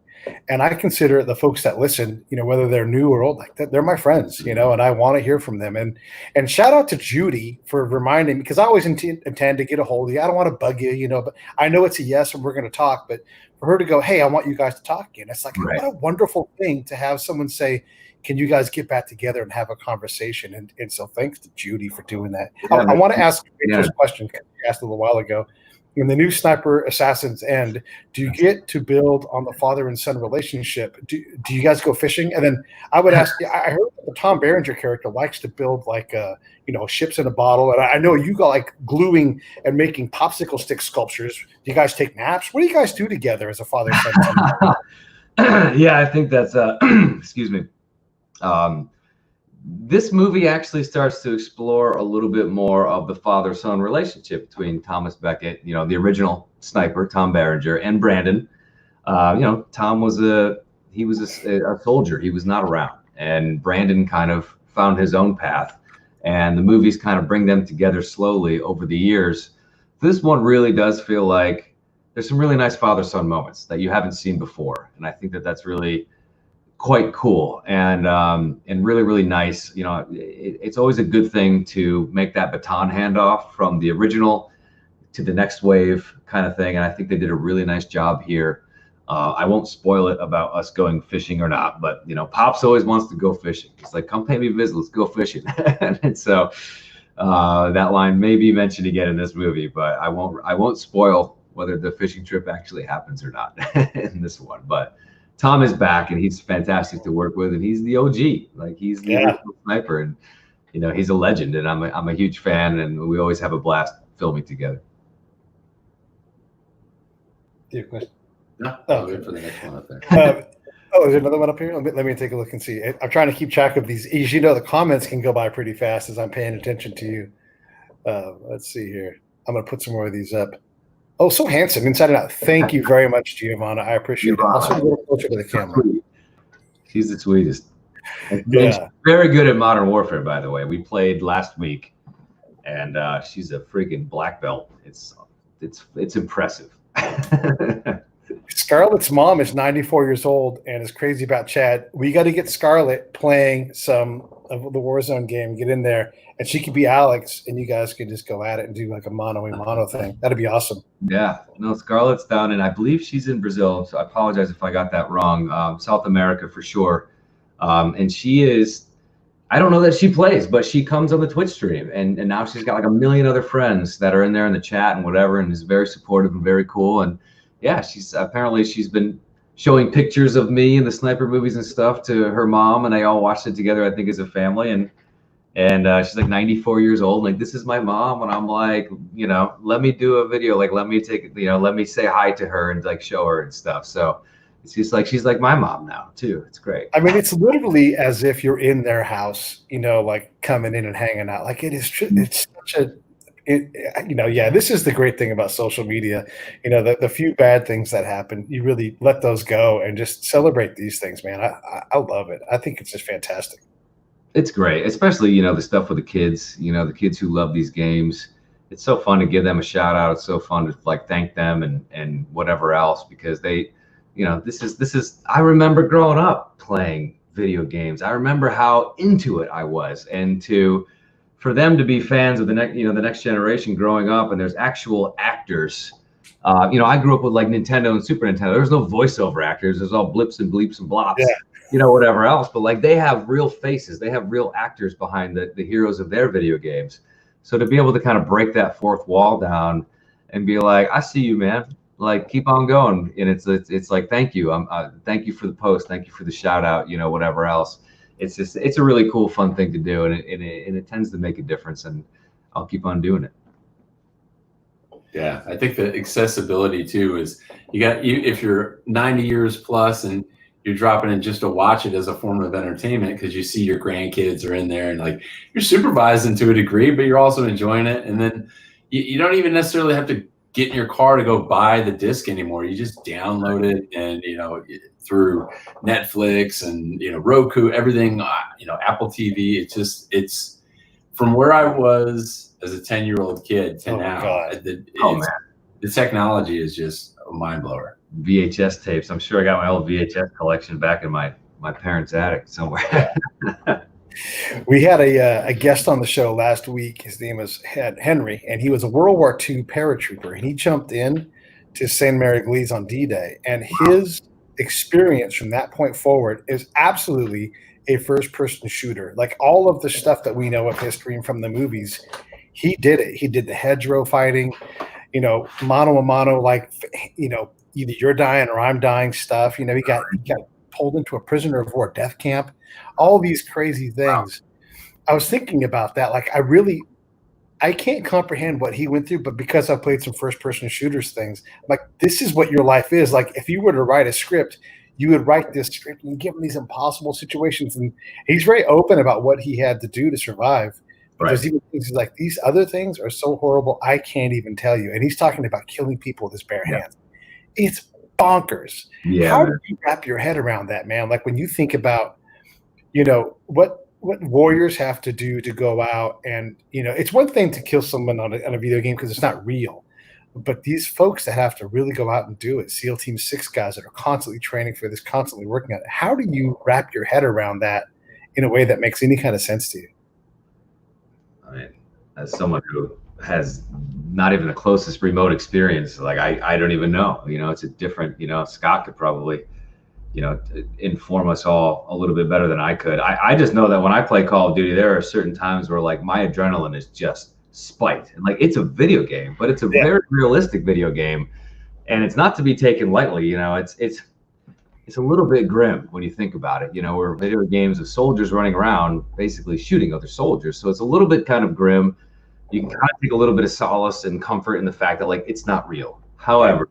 And I consider the folks that listen, you know, whether they're new or old, like that, they're my friends, you know, and I want to hear from them. And shout out to Judy for reminding me, because I always intend to get a hold of you. I don't want to bug you, you know, but I know it's a yes and we're going to talk. But for her to go, hey, I want you guys to talk again. It's like, What a wonderful thing to have someone say, can you guys get back together and have a conversation? And so thanks to Judy for doing that. Yeah, I want to ask Rachel's question, because you asked a little while ago. In the new Sniper Assassin's End, do you get to build on the father and son relationship? Do you guys go fishing? And then I would ask, I heard the Tom Berenger character likes to build like, you know, ships in a bottle. And I know you got like gluing and making popsicle stick sculptures. Do you guys take naps? What do you guys do together as a father and son? Yeah, I think that's, excuse me. This movie actually starts to explore a little bit more of the father-son relationship between Thomas Beckett, you know, the original sniper, Tom Berenger, and Brandon. You know, Tom was a soldier. He was not around. And Brandon kind of found his own path. And the movies kind of bring them together slowly over the years. This one really does feel like there's some really nice father-son moments that you haven't seen before. And I think that that's really quite cool and really, really nice. You know, it's always a good thing to make that baton handoff from the original to the next wave kind of thing. And I think they did a really nice job here. I won't spoil it about us going fishing or not, but you know, Pops always wants to go fishing. He's like, come pay me a visit, let's go fishing. And so that line may be mentioned again in this movie, but I won't spoil whether the fishing trip actually happens or not in this one. But Tom is back and he's fantastic to work with, and he's the OG. Like he's the original sniper, and you know, he's a legend, and I'm a huge fan, and we always have a blast filming together. Do you have a question? No, I'll wait for the next one up there. Oh, is there another one up here? Let me take a look and see. I'm trying to keep track of these. As you know, the comments can go by pretty fast as I'm paying attention to you. Let's see here. I'm going to put some more of these up. Oh, so handsome inside and out. Thank you very much, Giovanna. I appreciate it. Also, a little closer to the camera. She's the sweetest. Yeah. She's very good at Modern Warfare, by the way. We played last week, and she's a freaking black belt. It's impressive. Scarlett's mom is 94 years old and is crazy about Chad. We got to get Scarlett playing some of the Warzone game. Get in there, and she could be Alex, and you guys could just go at it and do like a mono thing. That'd be awesome. Yeah, no, Scarlett's down, and I believe she's in Brazil. So I apologize if I got that wrong. South America for sure. And she is. I don't know that she plays, but she comes on the Twitch stream, and now she's got like a million other friends that are in there in the chat and whatever, and is very supportive and very cool. And yeah, she's been showing pictures of me in the sniper movies and stuff to her mom, and they all watched it together, I think, as a family. And she's like 94 years old. Like, this is my mom. And I'm like, you know, let me do a video. Like, let me say hi to her and like show her and stuff. So it's just like, she's like my mom now too. It's great. I mean, it's literally as if you're in their house, you know, like coming in and hanging out. Like it is, it's such a, you know, yeah, this is the great thing about social media. You know, the few bad things that happen, you really let those go and just celebrate these things, man. I love it. I think it's just fantastic. It's great, especially, you know, the stuff with the kids, you know, the kids who love these games. It's so fun to give them a shout out. It's so fun to like thank them and whatever else, because they, you know, this is, I remember growing up playing video games. I remember how into it I was, and for them to be fans of the next generation growing up, and there's actual actors. You know, I grew up with like Nintendo and Super Nintendo. There's no voiceover actors. There's all blips and bleeps and blops. Yeah. You know, whatever else, but like they have real faces, they have real actors behind the heroes of their video games. So to be able to kind of break that fourth wall down and be like, I see you, man, like keep on going. And it's like, thank you. Thank you for the post. Thank you for the shout out, you know, whatever else. it's a really cool, fun thing to do, and it tends to make a difference, and I'll keep on doing it. Yeah, I think the accessibility too is if you're 90 years plus and you're dropping in just to watch it as a form of entertainment because you see your grandkids are in there and like you're supervising to a degree, but you're also enjoying it. And then you don't even necessarily have to get in your car to go buy the disc anymore. You just download it and, through Netflix and, Roku, everything, Apple TV. It's from where I was as a 10-year-old kid to now. The technology is just a mind blower. VHS tapes. I'm sure I got my old VHS collection back in my parents' attic somewhere. We had a guest on the show last week. His name was Henry, and he was a World War II paratrooper. And he jumped in to St. Mary Glees on D-Day. And his experience from that point forward is absolutely a first-person shooter. Like all of the stuff that we know of history and from the movies, he did it. He did the hedgerow fighting, mano a mano, like, either you're dying or I'm dying stuff. He got pulled into a prisoner of war death camp, all these crazy things. Wow. I was thinking about that. Like, I can't comprehend what he went through, but because I played some first person shooters things, like, this is what your life is. Like, if you were to write a script, you would write this script and give him these impossible situations. And he's very open about what he had to do to survive. But there's even things like, these other things are so horrible, I can't even tell you. And he's talking about killing people with his bare hands. It's bonkers. Yeah. How do you wrap your head around that, man? Like when you think about, what warriors have to do to go out and, it's one thing to kill someone on a video game because it's not real. But these folks that have to really go out and do it, SEAL Team 6 guys that are constantly training for this, constantly working on it. How do you wrap your head around that in a way that makes any kind of sense to you? I mean, as someone who has not even the closest remote experience, like I don't even know, it's a different, Scott could probably, inform us all a little bit better than I could. I just know that when I play Call of Duty, there are certain times where like my adrenaline is just spiked, and like it's a video game, but it's a very realistic video game, and it's not to be taken lightly. It's a little bit grim when you think about it. We're video games of soldiers running around basically shooting other soldiers, so it's a little bit kind of grim. You can kind of take a little bit of solace and comfort in the fact that like it's not real. However,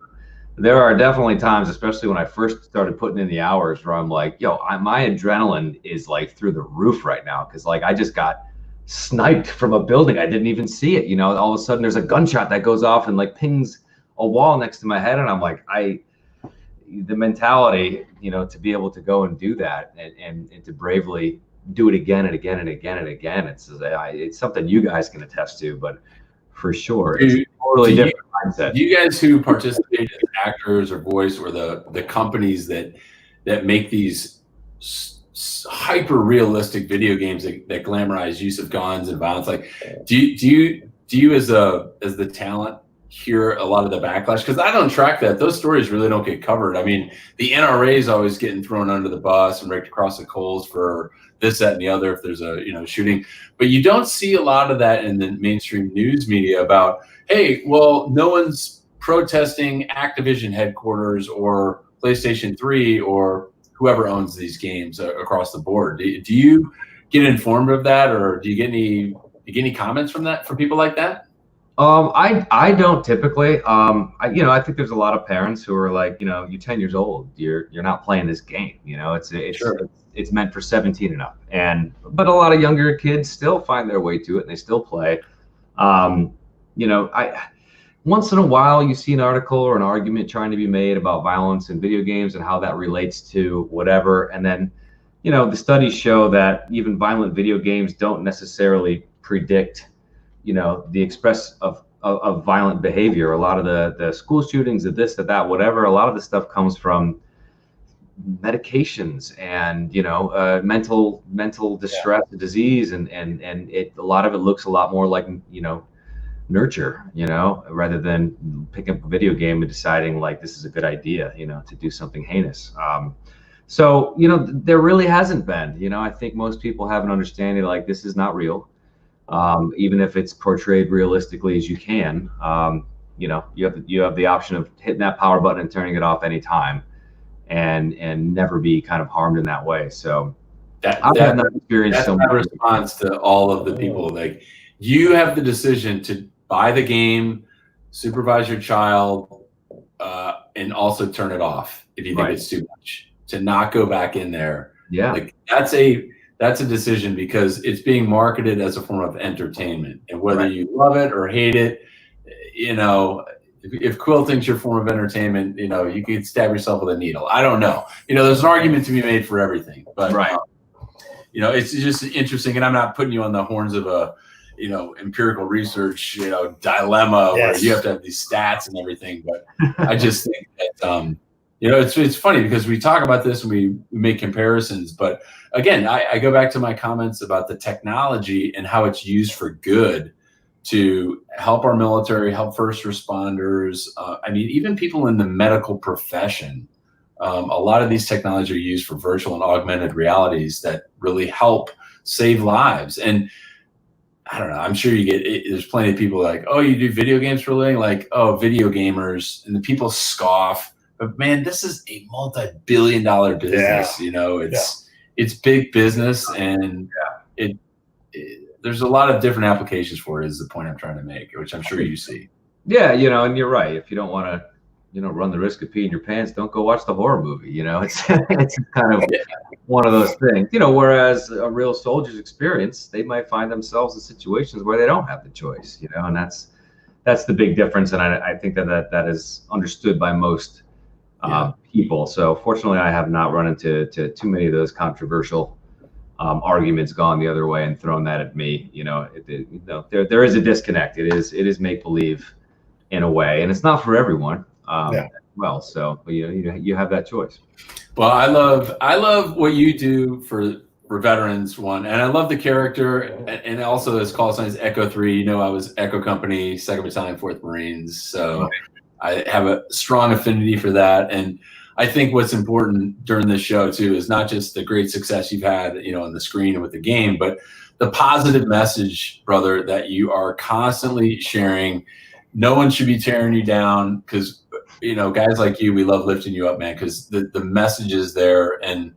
there are definitely times, especially when I first started putting in the hours, where I'm like, my adrenaline is like through the roof right now, because like I just got sniped from a building. I didn't even see it. All of a sudden there's a gunshot that goes off and like pings a wall next to my head, and I'm like, the mentality, to be able to go and do that and to bravely do it again and again and again and again. It's something you guys can attest to, but for sure, it's a totally different mindset. You guys who participate as actors or voice, or the companies that make these hyper realistic video games that glamorize use of guns and violence, like do you as the talent hear a lot of the backlash? Because I don't track that. Those stories really don't get covered. I mean, the NRA is always getting thrown under the bus and raked across the coals for this, that, and the other if there's a shooting. But you don't see a lot of that in the mainstream news media about, hey, well, no one's protesting Activision headquarters or PlayStation 3 or whoever owns these games across the board. Do you get informed of that, or do you get any comments from people like that? I don't typically. I think there's a lot of parents who are like, you're 10 years old, you're not playing this game. It's meant for 17 and up. But a lot of younger kids still find their way to it and they still play. Once in a while you see an article or an argument trying to be made about violence in video games and how that relates to whatever. And then, the studies show that even violent video games don't necessarily predict the express of violent behavior. A lot of the school shootings, of this, of that, whatever, a lot of the stuff comes from medications and mental distress, disease, and a lot of it looks a lot more like nurture, rather than picking up a video game and deciding like this is a good idea, to do something heinous. So there really hasn't been. I think most people have an understanding like this is not real. Even if it's portrayed realistically as you can, you have the option of hitting that power button and turning it off anytime, and never be kind of harmed in that way. So I have not experienced that's my response to all of the people. Like, you have the decision to buy the game, supervise your child, and also turn it off if you think it's too much. To not go back in there. Yeah. Like, that's a decision, because it's being marketed as a form of entertainment, and whether you love it or hate it, you know, if quilting's your form of entertainment, you know, you could stab yourself with a needle. I don't know. You know, there's an argument to be made for everything, but you know, it's just interesting. And I'm not putting you on the horns of a, you know, empirical research, you know, dilemma where you have to have these stats and everything. But I just think that, you know, it's funny because we talk about this and we make comparisons. But again, I go back to my comments about the technology and how it's used for good to help our military, help first responders. I mean, even people in the medical profession. A lot of these technologies are used for virtual and augmented realities that really help save lives. And I don't know, I'm sure there's plenty of people like, oh, you do video games for a living? Like, oh, video gamers. And the people scoff. But man, this is a multi-billion-dollar business. You know, it's big business, and there's a lot of different applications for it, is the point I'm trying to make, which I'm sure you see. Yeah, you know, and you're right. If you don't want to, you know, run the risk of peeing your pants, don't go watch the horror movie. You know, it's kind of one of those things. You know, whereas a real soldier's experience, they might find themselves in situations where they don't have the choice. You know, and that's the big difference. And I think that is understood by most people. So fortunately, I have not run into too many of those controversial arguments gone the other way and thrown that at me. You know, there is a disconnect. It is make believe in a way, and it's not for everyone. Well, so you have that choice. Well, I love what you do for veterans, one, and I love the character, and also this call sign is Echo 3. You know, I was Echo Company, 2nd Battalion, 4th Marines, so I have a strong affinity for that. And I think what's important during this show too is not just the great success you've had, you know, on the screen and with the game, but the positive message, brother, that you are constantly sharing. No one should be tearing you down, because, you know, guys like you, we love lifting you up, man, because the message is there, and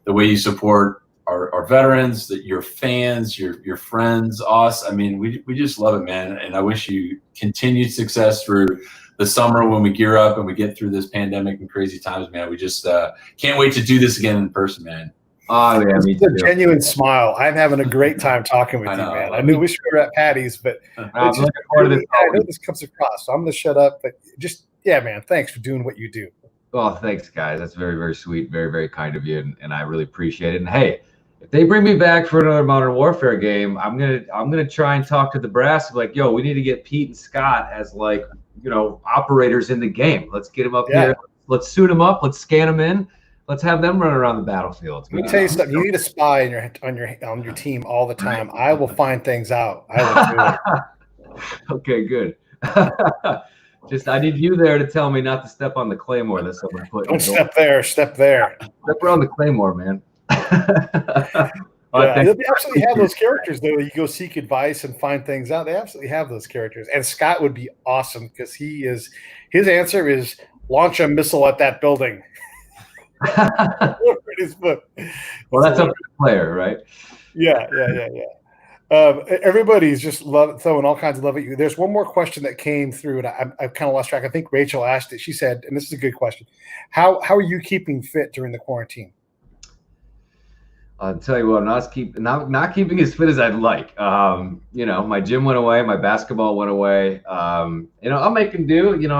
the way you support our veterans, that your fans, your friends, us. I mean, we just love it, man. And I wish you continued success through the summer when we gear up and we get through this pandemic and crazy times, man. We just can't wait to do this again in person, man. Oh, yeah, me too. It's a genuine smile. I'm having a great time talking with you, man. I knew we were at Patty's, but I know this comes across, so I'm going to shut up. But just, man, thanks for doing what you do. Well, thanks, guys. That's very, very sweet, very, very kind of you, and I really appreciate it. And hey, if they bring me back for another Modern Warfare game, I'm gonna try and talk to the brass, like, yo, we need to get Pete and Scott as, like, you know, operators in the game. Let's get them up here. Let's suit them up. Let's scan them in. Let's have them run around the battlefield. Let me tell you something. You need a spy on your team all the time. I will find things out. I will do it. Okay, good. Just, I need you there to tell me not to step on the claymore that someone put. Don't step there. Step there. Step around the claymore, man. They absolutely have those characters, though. You go seek advice and find things out. They absolutely have those characters. And Scott would be awesome, because his answer is launch a missile at that building. His book. Well, that's up to the player, right? Yeah. Everybody's just throwing all kinds of love at you. There's one more question that came through, and I've kind of lost track. I think Rachel asked it. She said, and this is a good question: How are you keeping fit during the quarantine? I'll tell you what, I'm not keeping as fit as I'd like. You know, my gym went away, my basketball went away. You know, I'm making do. You know,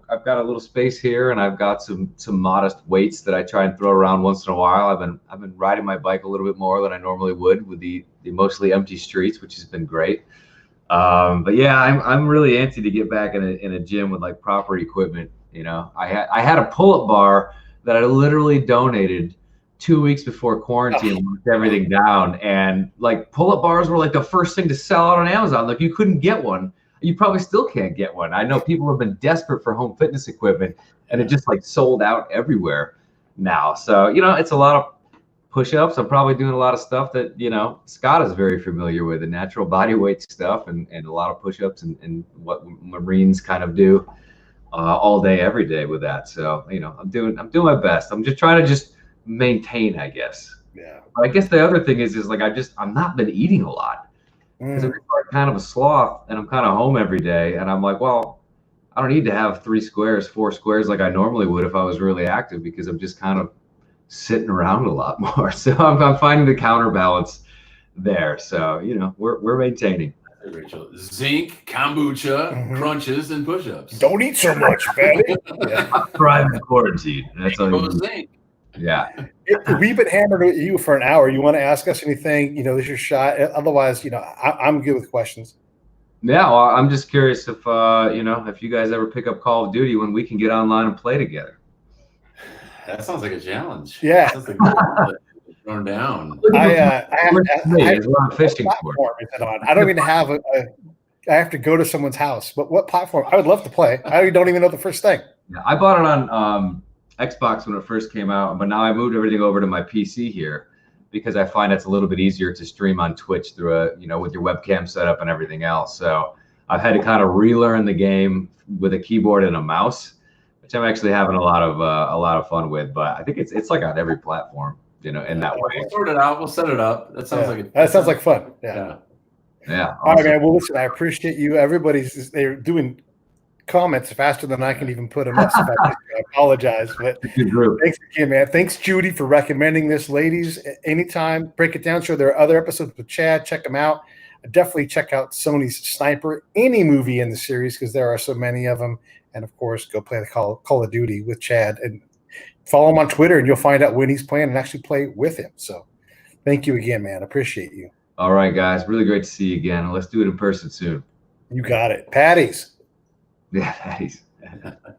I've got a little space here, and I've got some modest weights that I try and throw around once in a while. I've been riding my bike a little bit more than I normally would with the mostly empty streets, which has been great. But yeah, I'm really antsy to get back in a gym with, like, proper equipment. You know, I had a pull-up bar that I literally donated 2 weeks before quarantine, locked everything down, and, like, pull-up bars were, like, the first thing to sell out on Amazon. Like, you couldn't get one. You probably still can't get one. I know people have been desperate for home fitness equipment, and it just, like, sold out everywhere now. So, you know, it's a lot of push-ups. I'm probably doing a lot of stuff that, you know, Scott is very familiar with, the natural body weight stuff, and a lot of push-ups and what Marines kind of do all day, every day with that. So, you know, I'm doing my best. I'm just trying to maintain, I guess. Yeah. But I guess the other thing is like I'm not been eating a lot because I'm kind of a sloth and I'm kind of home every day. And I'm like, well, I don't need to have 3 squares, 4 squares like I normally would if I was really active because I'm just kind of sitting around a lot more. So I'm finding the counterbalance there. So, you know, we're maintaining. Rachel, zinc, kombucha, crunches, and push-ups. Don't eat so much, fatty. I'm thriving in quarantine. That's all you need. Zinc. Yeah. We've been hammered with you for an hour. You want to ask us anything? You know, this is your shot. Otherwise, you know, I'm good with questions. Yeah, well, I'm just curious if you know, if you guys ever pick up Call of Duty when we can get online and play together. That sounds like a challenge. Yeah. That sounds like thrown down. I have I'm fishing for. I don't even have I have to go to someone's house. But what platform? I would love to play. I don't even know the first thing. Yeah, I bought it on Xbox when it first came out, but now I moved everything over to my PC here because I find it's a little bit easier to stream on Twitch through with your webcam setup and everything else. So I've had to kind of relearn the game with a keyboard and a mouse, which I'm actually having a lot of fun with. But I think it's like on every platform, you know, in that way. We'll sort it out. We'll set it up. That sounds that sounds like fun. Yeah. Yeah. All right, man. Well, listen, I appreciate you. They're doing comments faster than I can even put them up. So I apologize, but thanks again, man. Thanks, Judy, for recommending this. Ladies, anytime, break it down. Sure, there are other episodes with Chad. Check them out. Definitely check out Sony's Sniper, any movie in the series, because there are so many of them. And of course, go play the Call of Duty with Chad and follow him on Twitter, and you'll find out when he's playing and actually play with him. So thank you again, man. Appreciate you. All right, guys. Really great to see you again. Let's do it in person soon. You got it. Patties. Yeah, patties.